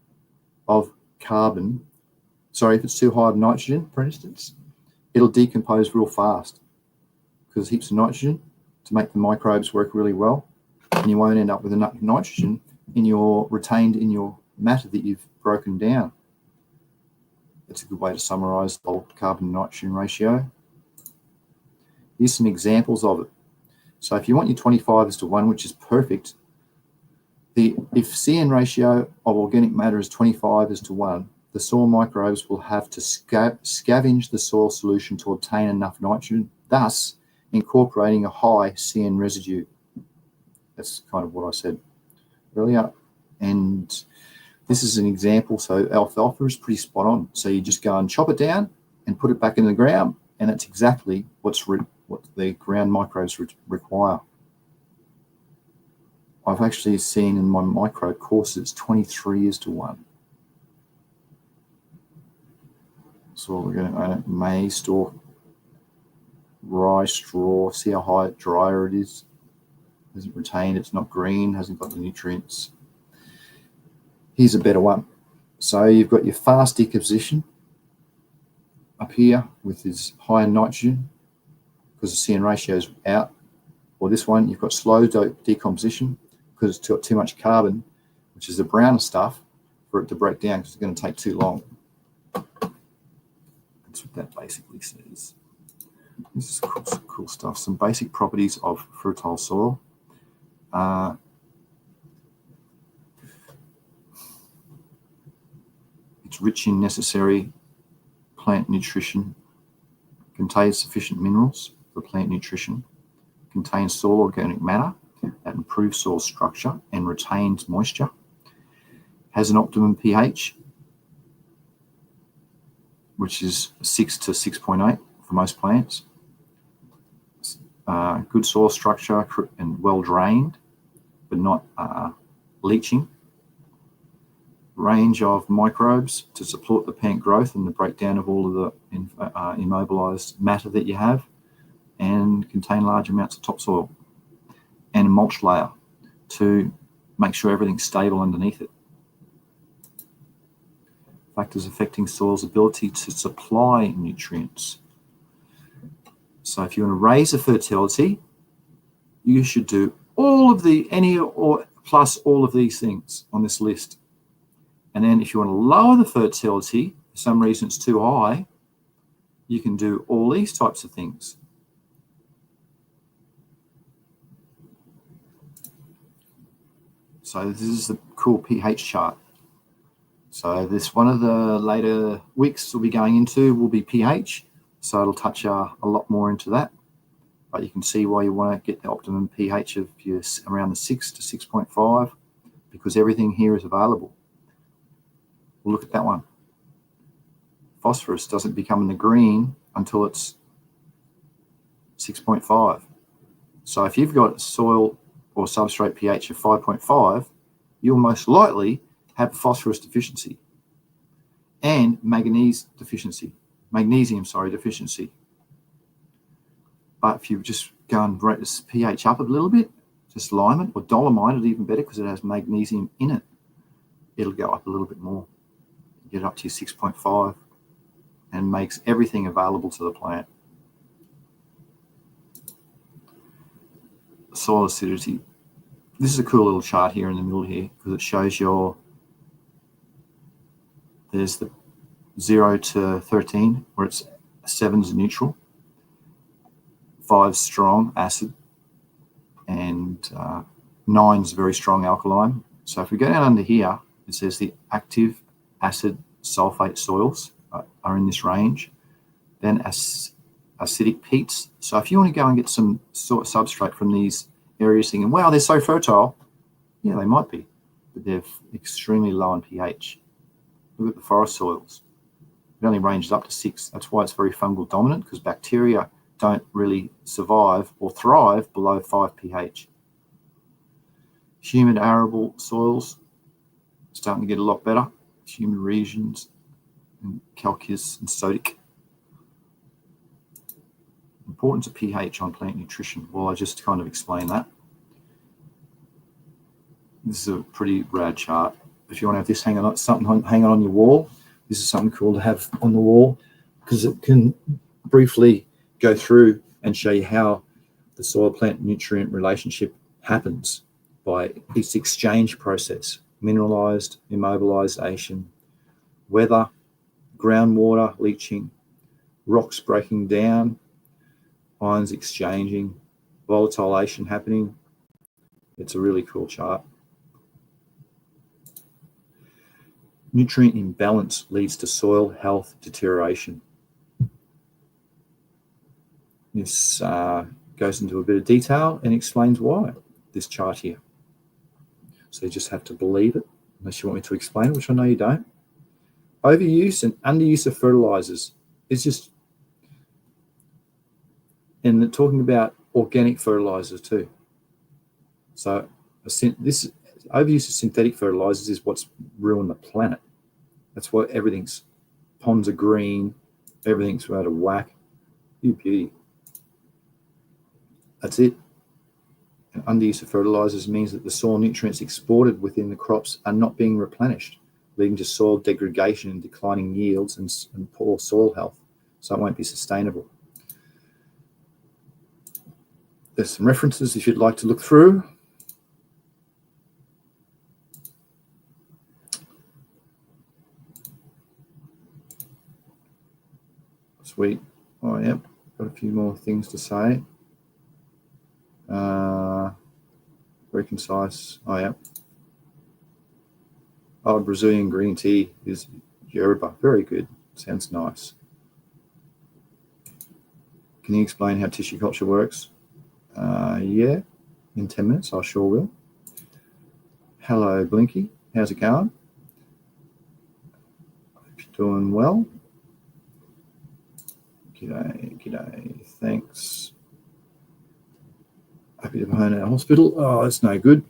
Speaker 1: of if it's too high of nitrogen, for instance, it'll decompose real fast because heaps of nitrogen to make the microbes work really well, and you won't end up with enough nitrogen retained in your matter that you've broken down. That's a good way to summarize the whole carbon nitrogen ratio. Here's some examples of it. So if you want your 25:1, which is perfect, if CN ratio of organic matter is 25:1, the soil microbes will have to scavenge the soil solution to obtain enough nitrogen, thus incorporating a high CN residue. That's kind of what I said earlier. And this is an example. So alfalfa is pretty spot on. So you just go and chop it down and put it back in the ground, and that's exactly what the ground microbes require. I've actually seen in my micro courses 23:1. So we're going to own it. Maize, store, rye, straw. See how high drier it is. Hasn't retained. It's not green. Hasn't got the nutrients. Here's a better one. So you've got your fast decomposition up here with this higher nitrogen because the CN ratio is out. Or this one, you've got slow decomposition because it's got too much carbon, which is the browner stuff, for it to break down because it's going to take too long. That's what that basically says. This is cool stuff. Some basic properties of fertile soil. It's rich in necessary plant nutrition, contains sufficient minerals for plant nutrition, contains soil organic matter that improves soil structure and retains moisture, has an optimum pH, which is 6 to 6.8 for most plants, good soil structure and well drained, but not leaching, range of microbes to support the plant growth and the breakdown of all of the immobilized matter that you have, and contain large amounts of topsoil and a mulch layer to make sure everything's stable underneath it. Factors affecting soil's ability to supply nutrients. So if you want to raise the fertility, you should do all of plus all of these things on this list. And then if you want to lower the fertility, for some reason it's too high, you can do all these types of things. So this is the cool pH chart. So this one of the later weeks we'll be going into will be pH. So it'll touch a lot more into that. But you can see why you want to get the optimum pH of around the 6 to 6.5, because everything here is available. We'll look at that one. Phosphorus doesn't become in the green until it's 6.5. So if you've got soil or substrate pH of 5.5, you'll most likely have phosphorus deficiency and magnesium deficiency. But if you just go and rate this pH up a little bit, just lime it or dolomite it even better because it has magnesium in it, it'll go up a little bit more. Get it up to your 6.5 and makes everything available to the plant. Soil acidity. This is a cool little chart here in the middle here because it shows there's the 0 to 13 where it's 7's neutral, 5's strong acid, and 9's very strong alkaline. So if we go down under here, it says the active acid sulfate soils are in this range. Then acidic peats. So if you want to go and get some sort of substrate from these areas thinking, wow, they're so fertile, yeah, they might be, but they're extremely low in pH. Look at the forest soils. It only ranges up to 6. That's why it's very fungal dominant, because bacteria don't really survive or thrive below 5 pH. Humid arable soils starting to get a lot better. Humid regions and calcareous and sodic. Importance of pH on plant nutrition. Well, I just kind of explained that. This is a pretty rad chart. If you want to have this hanging on your wall, this is something cool to have on the wall because it can briefly go through and show you how the soil-plant nutrient relationship happens by its exchange process: mineralized, immobilization, weather, groundwater leaching, rocks breaking down, ions exchanging, volatilization happening. It's a really cool chart. Nutrient imbalance leads to soil health deterioration. This goes into a bit of detail and explains why, this chart here. So you just have to believe it, unless you want me to explain it, which I know you don't. Overuse and underuse of fertilizers is just, and they're talking about organic fertilizers too. So this overuse of synthetic fertilizers is what's ruined the planet. That's why everything's ponds are green, everything's out of whack. You beauty. That's it. And underuse of fertilizers means that the soil nutrients exported within the crops are not being replenished, leading to soil degradation and declining yields and poor soil health. So it won't be sustainable. There's some references if you'd like to look through. Sweet. Oh, yep. Got a few more things to say. Very concise. Oh, yep. Oh, Brazilian green tea is yerba. Very good. Sounds nice. Can you explain how tissue culture works? Yeah, in 10 minutes, I sure will. Hello, Blinky. How's it going? Hope you're doing well. G'day, g'day. Thanks. Happy to be home at the hospital. Oh, that's no good.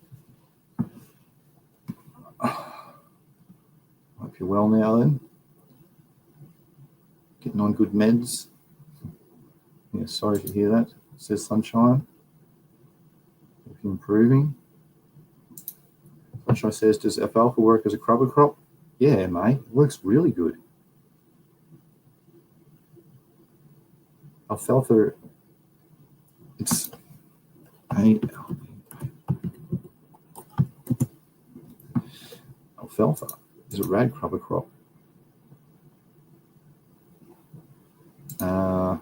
Speaker 1: Hope you're well now then. Getting on good meds. Yeah, sorry to hear that. Says Sunshine. Hope you're improving. Sunshine says, does alfalfa work as a cover crop? Yeah, mate. It works really good. Alfalfa, it's alfalfa is a rad cover crop. I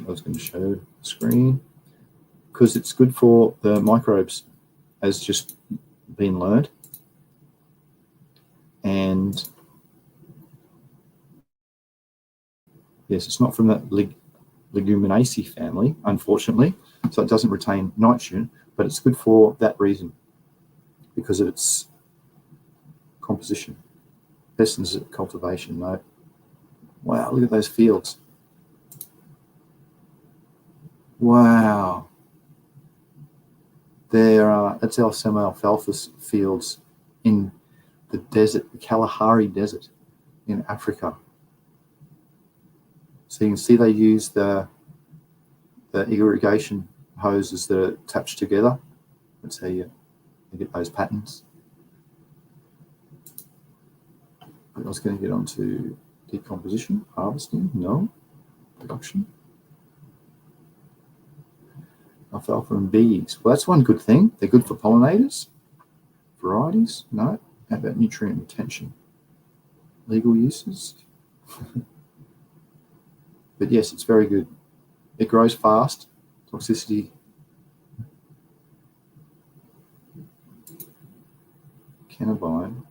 Speaker 1: was going to show the screen because it's good for the microbes, as just been learned, and yes, it's not from the Leguminaceae family, unfortunately, so it doesn't retain nitrogen, but it's good for that reason because of its composition. Lessons at cultivation, though. Wow, look at those fields. Wow. That's some alfalfa fields in the desert, the Kalahari Desert in Africa. So you can see they use the irrigation hoses that are attached together. That's how you get those patterns. I was going to get on to decomposition, harvesting, no. Production. Alfalfa and bees. Well, that's one good thing. They're good for pollinators. Varieties, no. How about nutrient retention? Legal uses? But yes, it's very good. It grows fast. Toxicity. Cannabine.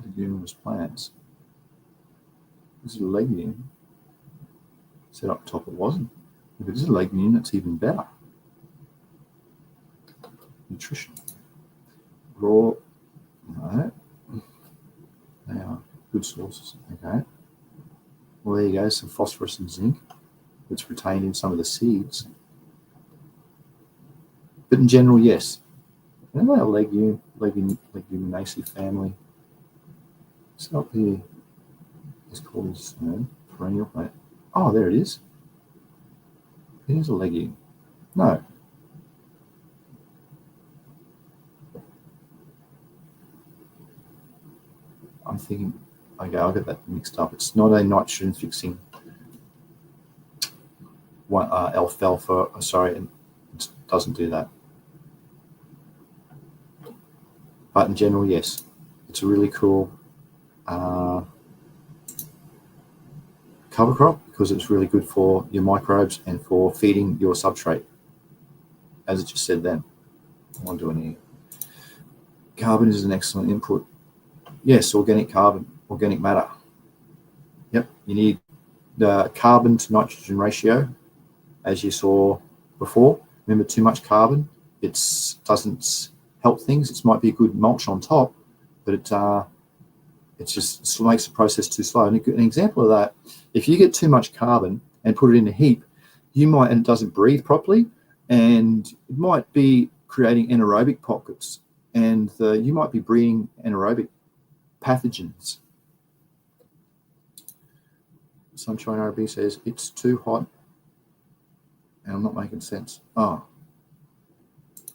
Speaker 1: Leguminous plants. This is a legume. Said up top it wasn't. If it is a legume, that's even better. Nutrition. Raw. No. They are good sources. Okay. Well, there you go. Some phosphorus and zinc that's retained in some of the seeds. But in general, yes. And they're a leguminaceae family. So up here, it's called perennial plant. Oh, there it is. It is a legume. No. I'm thinking, okay, I'll get that mixed up. It's not a nitrogen fixing alfalfa. Sorry, it doesn't do that. But in general, yes, it's a really cool cover crop because it's really good for your microbes and for feeding your substrate, as it just said then. I won't do any. Carbon is an excellent input. Yes, organic carbon, organic matter. Yep, you need the carbon to nitrogen ratio, as you saw before. Remember, too much carbon, it doesn't help things. It might be a good mulch on top, but it's It just makes the process too slow. And an example of that, if you get too much carbon and put it in a heap, you might, and it doesn't breathe properly, and it might be creating anaerobic pockets, and you might be breeding anaerobic pathogens. Sunshine RB says, it's too hot, and I'm not making sense. Oh,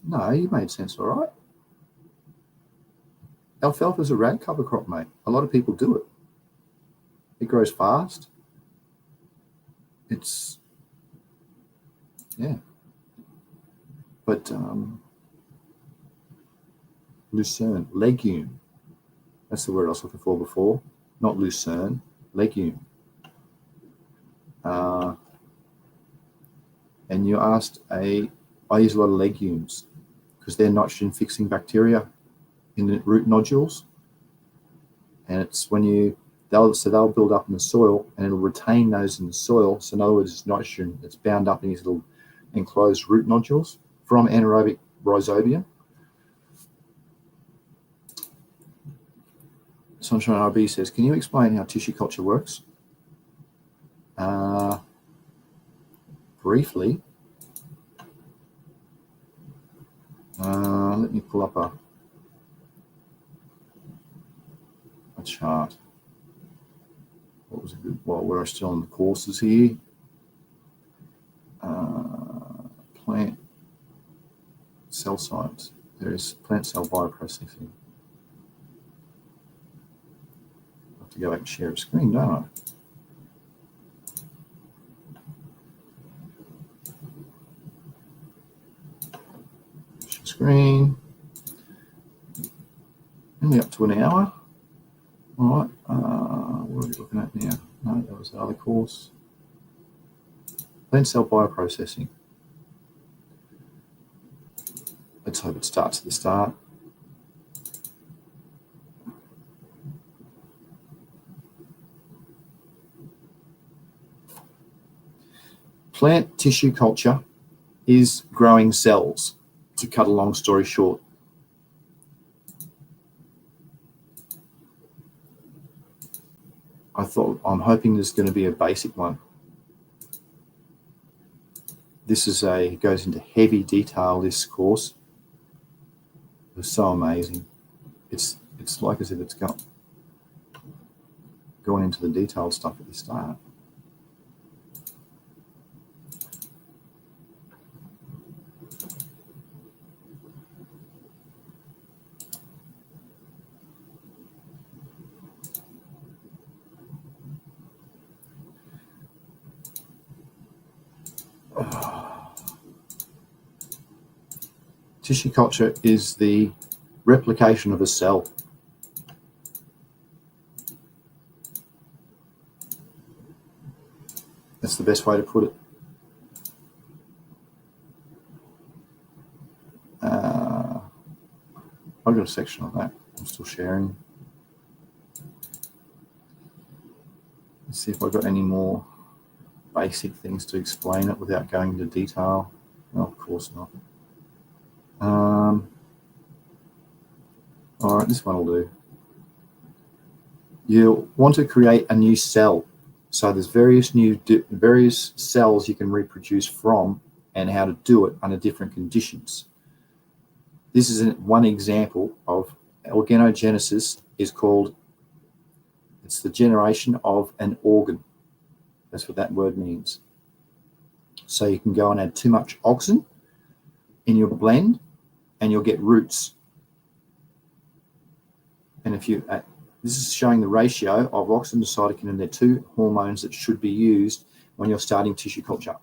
Speaker 1: no, you made sense, all right. Alfalfa is a rad cover crop, mate. A lot of people do it. It grows fast. It's, yeah. But lucerne, legume. That's the word I was looking for before. Not lucerne, legume. And you asked I use a lot of legumes because they're nitrogen fixing bacteria in the root nodules, and it's when they'll build up in the soil and it'll retain those in the soil. So in other words, it's nitrogen that's bound up in these little enclosed root nodules from anaerobic rhizobia. Sunshine RB says, can you explain how tissue culture works? Briefly. Let me pull up a chart. What was a good, well, we're still on the courses here. Plant cell science. There is plant cell bioprocessing. I have to go back and share a screen, don't I? Share screen. Only up to an hour. All right, what are we looking at now? No, that was the other course. Plant cell bioprocessing. Let's hope it starts at the start. Plant tissue culture is growing cells, to cut a long story short. I'm hoping there's going to be a basic one. This is goes into heavy detail, this course. It's so amazing. It's like as if it's going into the detailed stuff at the start. Tissue culture is the replication of a cell. That's the best way to put it. I've got a section on that. I'm still sharing. Let's see if I've got any more basic things to explain it without going into detail. No, of course not. All right, this one will do. You'll want to create a new cell. So there's various cells you can reproduce from, and how to do it under different conditions. This is one example of organogenesis. It's the generation of an organ. That's what that word means. So you can go and add too much oxygen in your blend, and you'll get roots. And if you this is showing the ratio of oxygen to cytokinin. They're two hormones that should be used when you're starting tissue culture.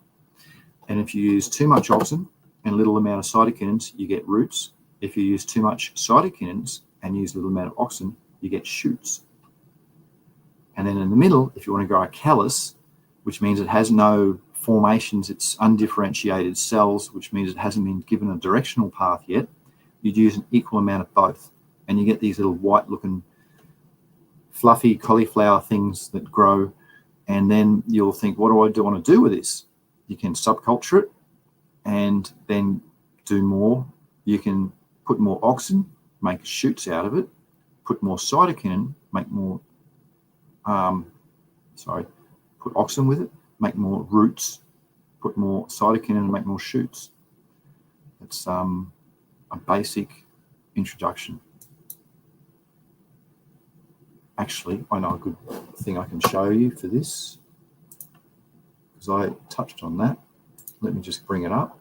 Speaker 1: And if you use too much oxygen and a little amount of cytokinins, you get roots. If you use too much cytokinins and use a little amount of oxygen, you get shoots. And then in the middle, if you want to grow a callus, which means it has no formations, it's undifferentiated cells, which means it hasn't been given a directional path yet, you'd use an equal amount of both. And you get these little white-looking, fluffy cauliflower things that grow. And then you'll think, what do I want to do with this? You can subculture it and then do more. You can put more oxygen, make shoots out of it, put more cytokinin, make more, put oxygen with it, make more roots, put more cytokinin and make more shoots. It's a basic introduction. Actually, I know a good thing I can show you for this, because I touched on that. Let me just bring it up.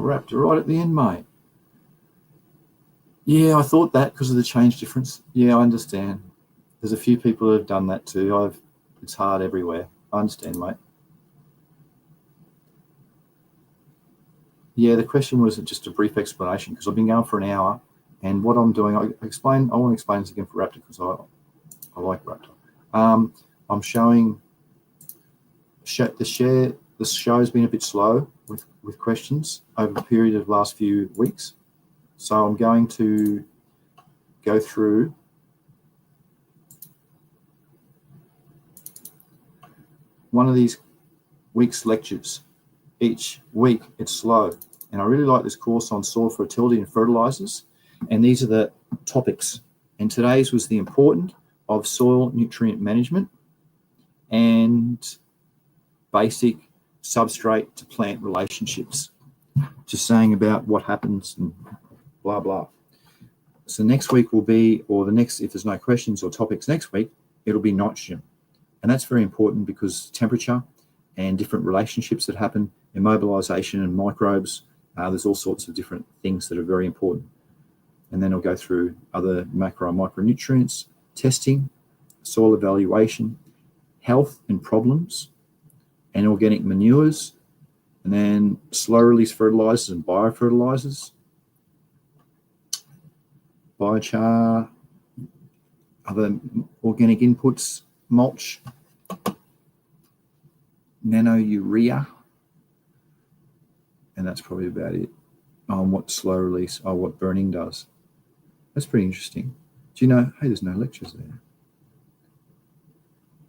Speaker 1: Wrapped it right at the end, mate. Yeah, I thought that because of the change difference. Yeah, I understand. There's a few people who have done that too. It's hard everywhere. I understand, mate. Yeah, the question was just a brief explanation, because I've been going for an hour, and what I'm doing, I want to explain this again for Raptor, because I like Raptor. I'm showing the show has been a bit slow with questions over the period of the last few weeks. So I'm going to go through one of these week's lectures. Each week it's slow. And I really like this course on soil fertility and fertilizers. And these are the topics. And today's was the importance of soil nutrient management and basic substrate to plant relationships. Just saying about what happens and blah, blah. So next week will be, or the next, if there's no questions or topics next week, it'll be nitrogen. And that's very important because temperature and different relationships that happen, immobilization and microbes, there's all sorts of different things that are very important. And then I'll go through other macro and micronutrients, testing, soil evaluation, health and problems, and organic manures, and then slow release fertilizers and biofertilizers, biochar, other organic inputs, mulch, nanourea, and that's probably about it on what slow release or what burning does. That's pretty interesting. Do you know, hey, there's no lectures there.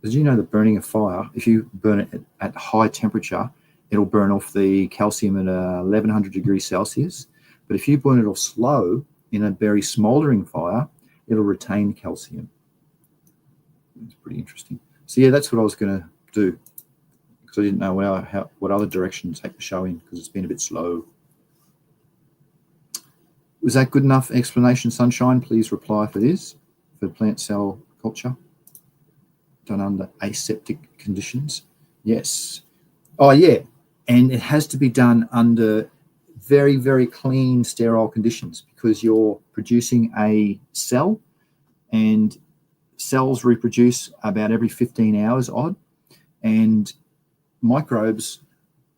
Speaker 1: Did you know that burning a fire, if you burn it at high temperature, it'll burn off the calcium at 1100 degrees Celsius. But if you burn it off slow in a very smoldering fire, it'll retain calcium. It's pretty interesting. So yeah, that's what I was going to do, because I didn't know what other direction to take the show in, because it's been a bit slow. Was that good enough explanation, Sunshine? Please reply for this, for plant cell culture done under aseptic conditions. Yes. Oh yeah, and it has to be done under very, very clean, sterile conditions, because you're producing a cell, and cells reproduce about every 15 hours odd, and microbes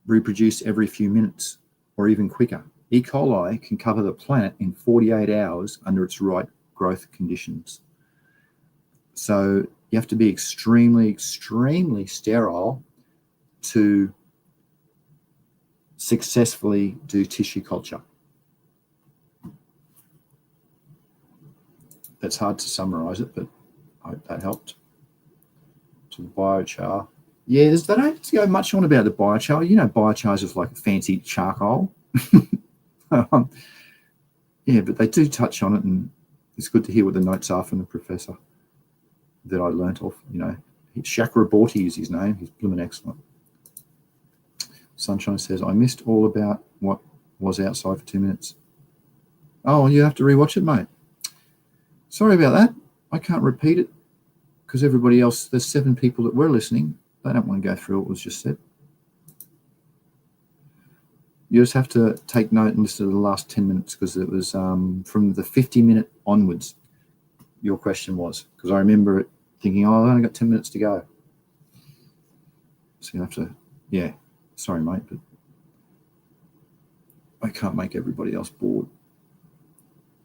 Speaker 1: reproduce every few minutes or even quicker. E. coli can cover the planet in 48 hours under its right growth conditions. So you have to be extremely, extremely sterile to successfully do tissue culture. That's hard to summarize it, but I hope that helped. To the biochar. Yeah, they don't go much on about the biochar. You know, biochar is just like a fancy charcoal. Yeah, but they do touch on it, and it's good to hear what the notes are from the professor that I learnt off. You know, Chakraborty is his name. He's blooming excellent. Sunshine says, I missed all about what was outside for 2 minutes. Oh, you have to rewatch it, mate. Sorry about that. I can't repeat it because everybody else, there's 7 people that were listening. They don't want to go through what was just said. You just have to take note and listen to the last 10 minutes, because it was from the 50-minute onwards, your question was, because I remember it thinking, oh, I've only got 10 minutes to go. So you have to, yeah, sorry, mate, but I can't make everybody else bored.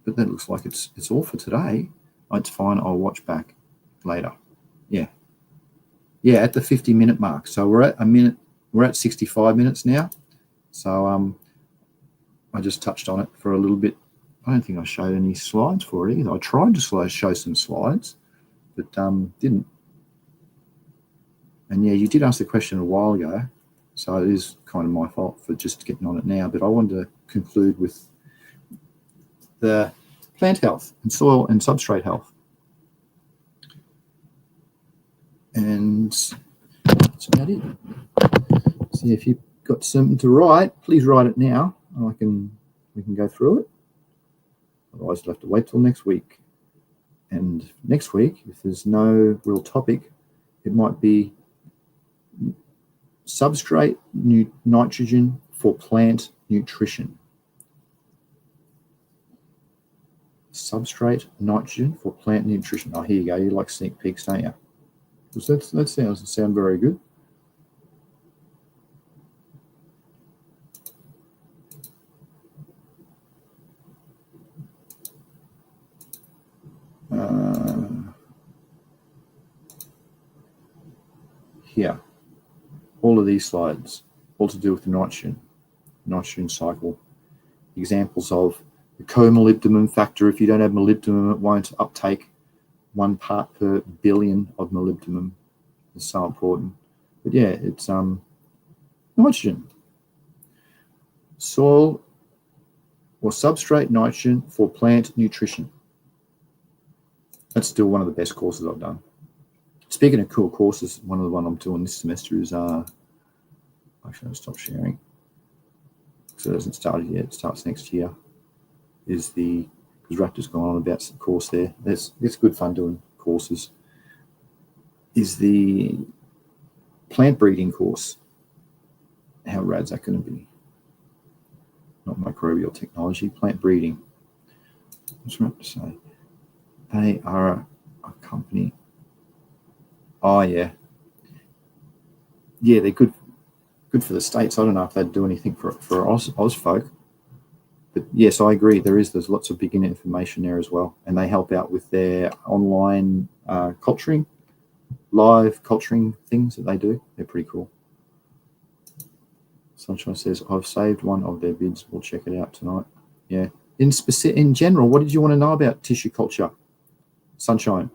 Speaker 1: But that looks like it's all for today. It's fine. I'll watch back later. Yeah. Yeah, at the 50-minute mark. So we're at a minute. We're at 65 minutes now. So I just touched on it for a little bit. I don't think I showed any slides for it either. I tried to show some slides, but didn't. And yeah, you did ask the question a while ago, so it is kind of my fault for just getting on it now, but I wanted to conclude with the plant health and soil and substrate health. And that's about it. So if you've got something to write, please write it now, and we can go through it. Otherwise, you'll have to wait till next week. And next week, if there's no real topic, it might be substrate nitrogen for plant nutrition. Substrate nitrogen for plant nutrition. Oh, here you go. You like sneak peeks, don't you? Because that sound very good. Here, all of these slides, all to do with the nitrogen cycle. Examples of the co-molybdenum factor. If you don't have molybdenum, it won't uptake 1 part per billion of molybdenum. It's so important. But yeah, it's nitrogen. Soil or substrate nitrogen for plant nutrition. That's still one of the best courses I've done. Speaking of cool courses, one of the one I'm doing this semester is actually I'll stop sharing. So it hasn't started yet. It starts next year. Is because Raptor's gone on about some course there. It's good fun doing courses. Is the plant breeding course. How rad's that going to be? Not microbial technology, plant breeding. What's Raptor say? They are a company. Oh yeah, they're good for the States. I don't know if they'd do anything for Oz folk, but yes, I agree. There's lots of beginner information there as well, and they help out with their online culturing, live culturing things that they do. They're pretty cool. Sunshine says I've saved one of their bids. We'll check it out tonight. Yeah. In general, what did you want to know about tissue culture, Sunshine?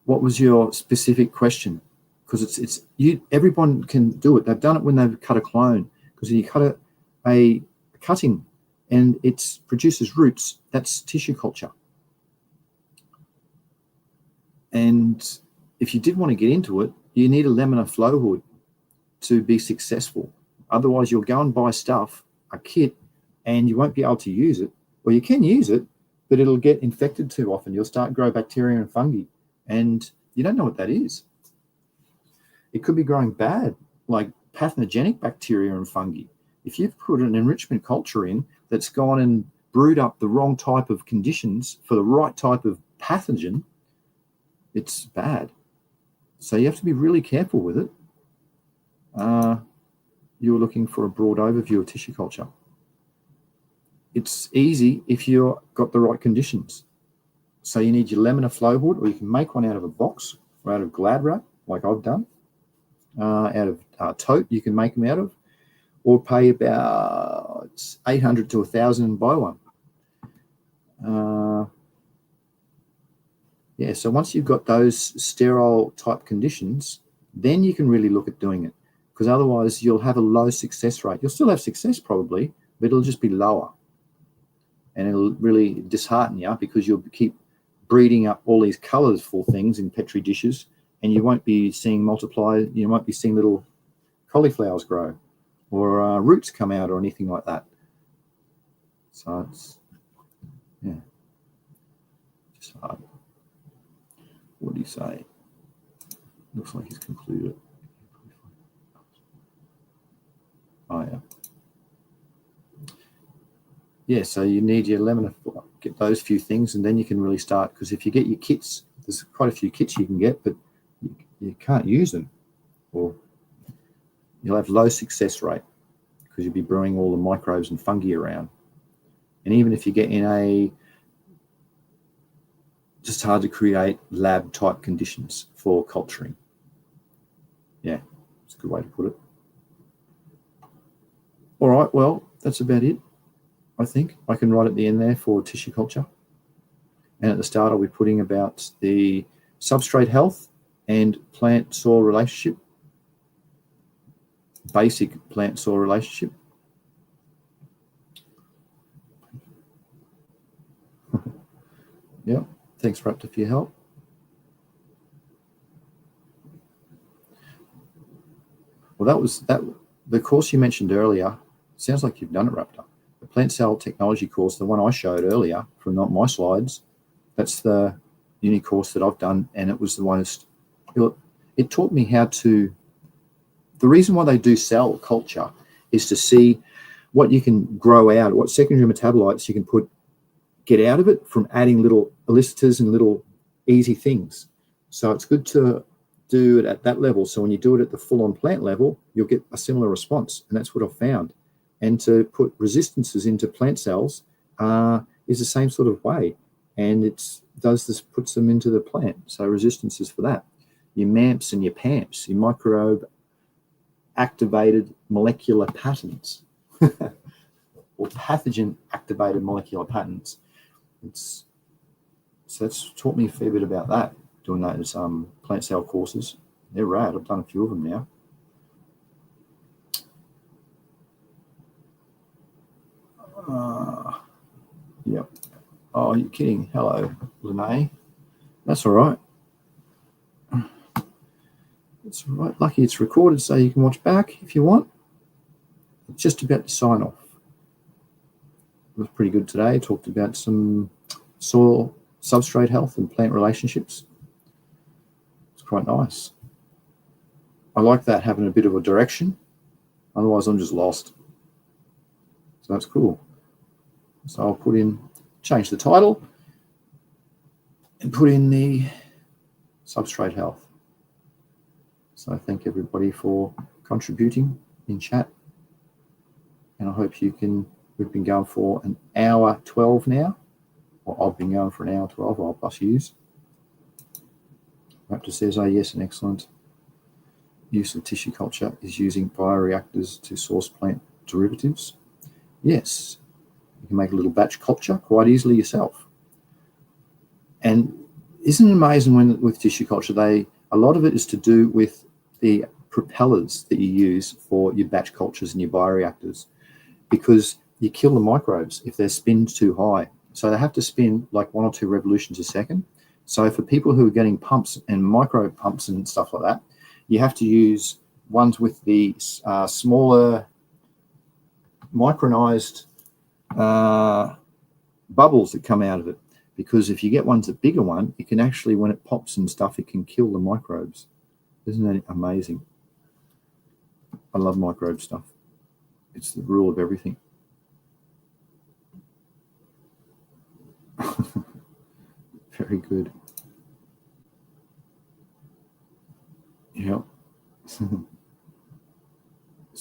Speaker 1: What was your specific question? Because everyone can do it. They've done it when they've cut a clone. Because when you cut a cutting and it produces roots, that's tissue culture. And if you did want to get into it, you need a laminar flow hood to be successful. Otherwise, you'll go and buy stuff, a kit, and you won't be able to use it. Well, you can use it, but it'll get infected too often. You'll start to grow bacteria and fungi. And you don't know what that is. It could be growing bad, like pathogenic bacteria and fungi. If you've put an enrichment culture in that's gone and brewed up the wrong type of conditions for the right type of pathogen, it's bad. So you have to be really careful with it. You're looking for a broad overview of tissue culture. It's easy if you've got the right conditions. So you need your laminar flow hood, or you can make one out of a box or out of Glad wrap, like I've done. Out of tote, you can make them out of, or pay about $800 to $1,000 and buy one. So once you've got those sterile type conditions, then you can really look at doing it, because otherwise you'll have a low success rate. You'll still have success probably, but it'll just be lower. And it'll really dishearten you, because you'll keep breeding up all these colourful things in Petri dishes, and you won't be seeing multiply. You won't be seeing little cauliflowers grow, or roots come out, or anything like that. So it's just hard. What do you say? Looks like he's concluded. Oh yeah. So you need your laminar, get those few things, and then you can really start. Because if you get your kits, there's quite a few kits you can get, but you can't use them, or you'll have low success rate because you'll be brewing all the microbes and fungi around. And even if you get in just hard to create lab type conditions for culturing. Yeah, it's a good way to put it. All right, well, that's about it. I think I can write at the end there for tissue culture. And at the start, I'll be putting about the substrate health and plant-soil relationship. Basic plant-soil relationship. Yeah, thanks, Raptor, for your help. Well, the course you mentioned earlier. Sounds like you've done it, Raptor. The plant cell technology course, the one I showed earlier from my slides, that's the uni course that I've done, and it was the one it taught me how to. The reason why they do cell culture is to see what you can grow out, what secondary metabolites you can get out of it from adding little elicitors and little easy things. So it's good to do it at that level. So when you do it at the full-on plant level, you'll get a similar response, and that's what I've found. And to put resistances into plant cells is the same sort of way, and puts them into the plant. So resistances for that, your MAMPs and your PAMPs, your microbe activated molecular patterns, or pathogen activated molecular patterns. So that's taught me a fair bit about that, doing those plant cell courses. They're rad. I've done a few of them now. Yep. Oh, you're kidding. Hello, Lene. That's all right. It's all right. Lucky it's recorded so you can watch back if you want. It's just about to sign off. It was pretty good today. Talked about some soil substrate health and plant relationships. It's quite nice. I like that, having a bit of a direction. Otherwise, I'm just lost. So that's cool. So I'll change the title and put in the substrate health. So thank everybody for contributing in chat. And I hope we've been going for an hour 12 now. Or I've been going for an hour 12, I'll plus use. Raptor says, oh yes, an excellent use of tissue culture is using bioreactors to source plant derivatives. Yes, you can make a little batch culture quite easily yourself. And isn't it amazing with tissue culture, a lot of it is to do with the propellers that you use for your batch cultures and your bioreactors, because you kill the microbes if their spin's too high. So they have to spin like 1 or 2 revolutions a second. So for people who are getting pumps and micro pumps and stuff like that, you have to use ones with the smaller micronized bubbles that come out of it. Because if you get a bigger one, it can actually, when it pops and stuff, it can kill the microbes. Isn't that amazing? I love microbe stuff. It's the rule of everything. Very good. Yeah. So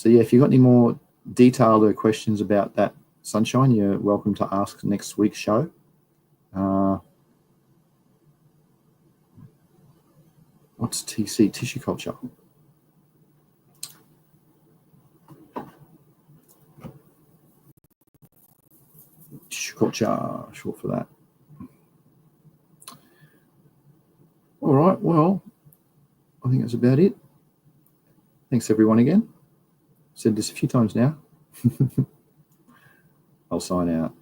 Speaker 1: yeah, if you've got any more detailed questions about that, Sunshine, you're welcome to ask next week's show. What's TC, tissue culture? Tissue culture, short for that. All right, well, I think that's about it. Thanks everyone again. Said this a few times now. I'll sign out.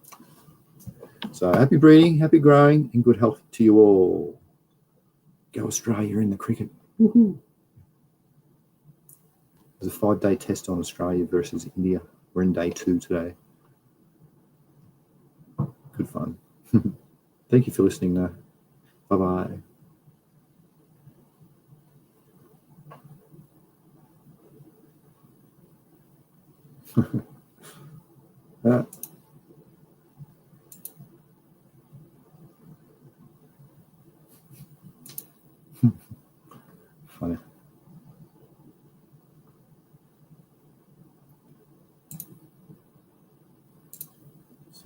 Speaker 1: So happy breeding, happy growing, and good health to you all. Go Australia in the cricket. Woohoo. There's a 5-day test on Australia versus India. We're in day 2 today. Good fun. Thank you for listening though. Bye-bye.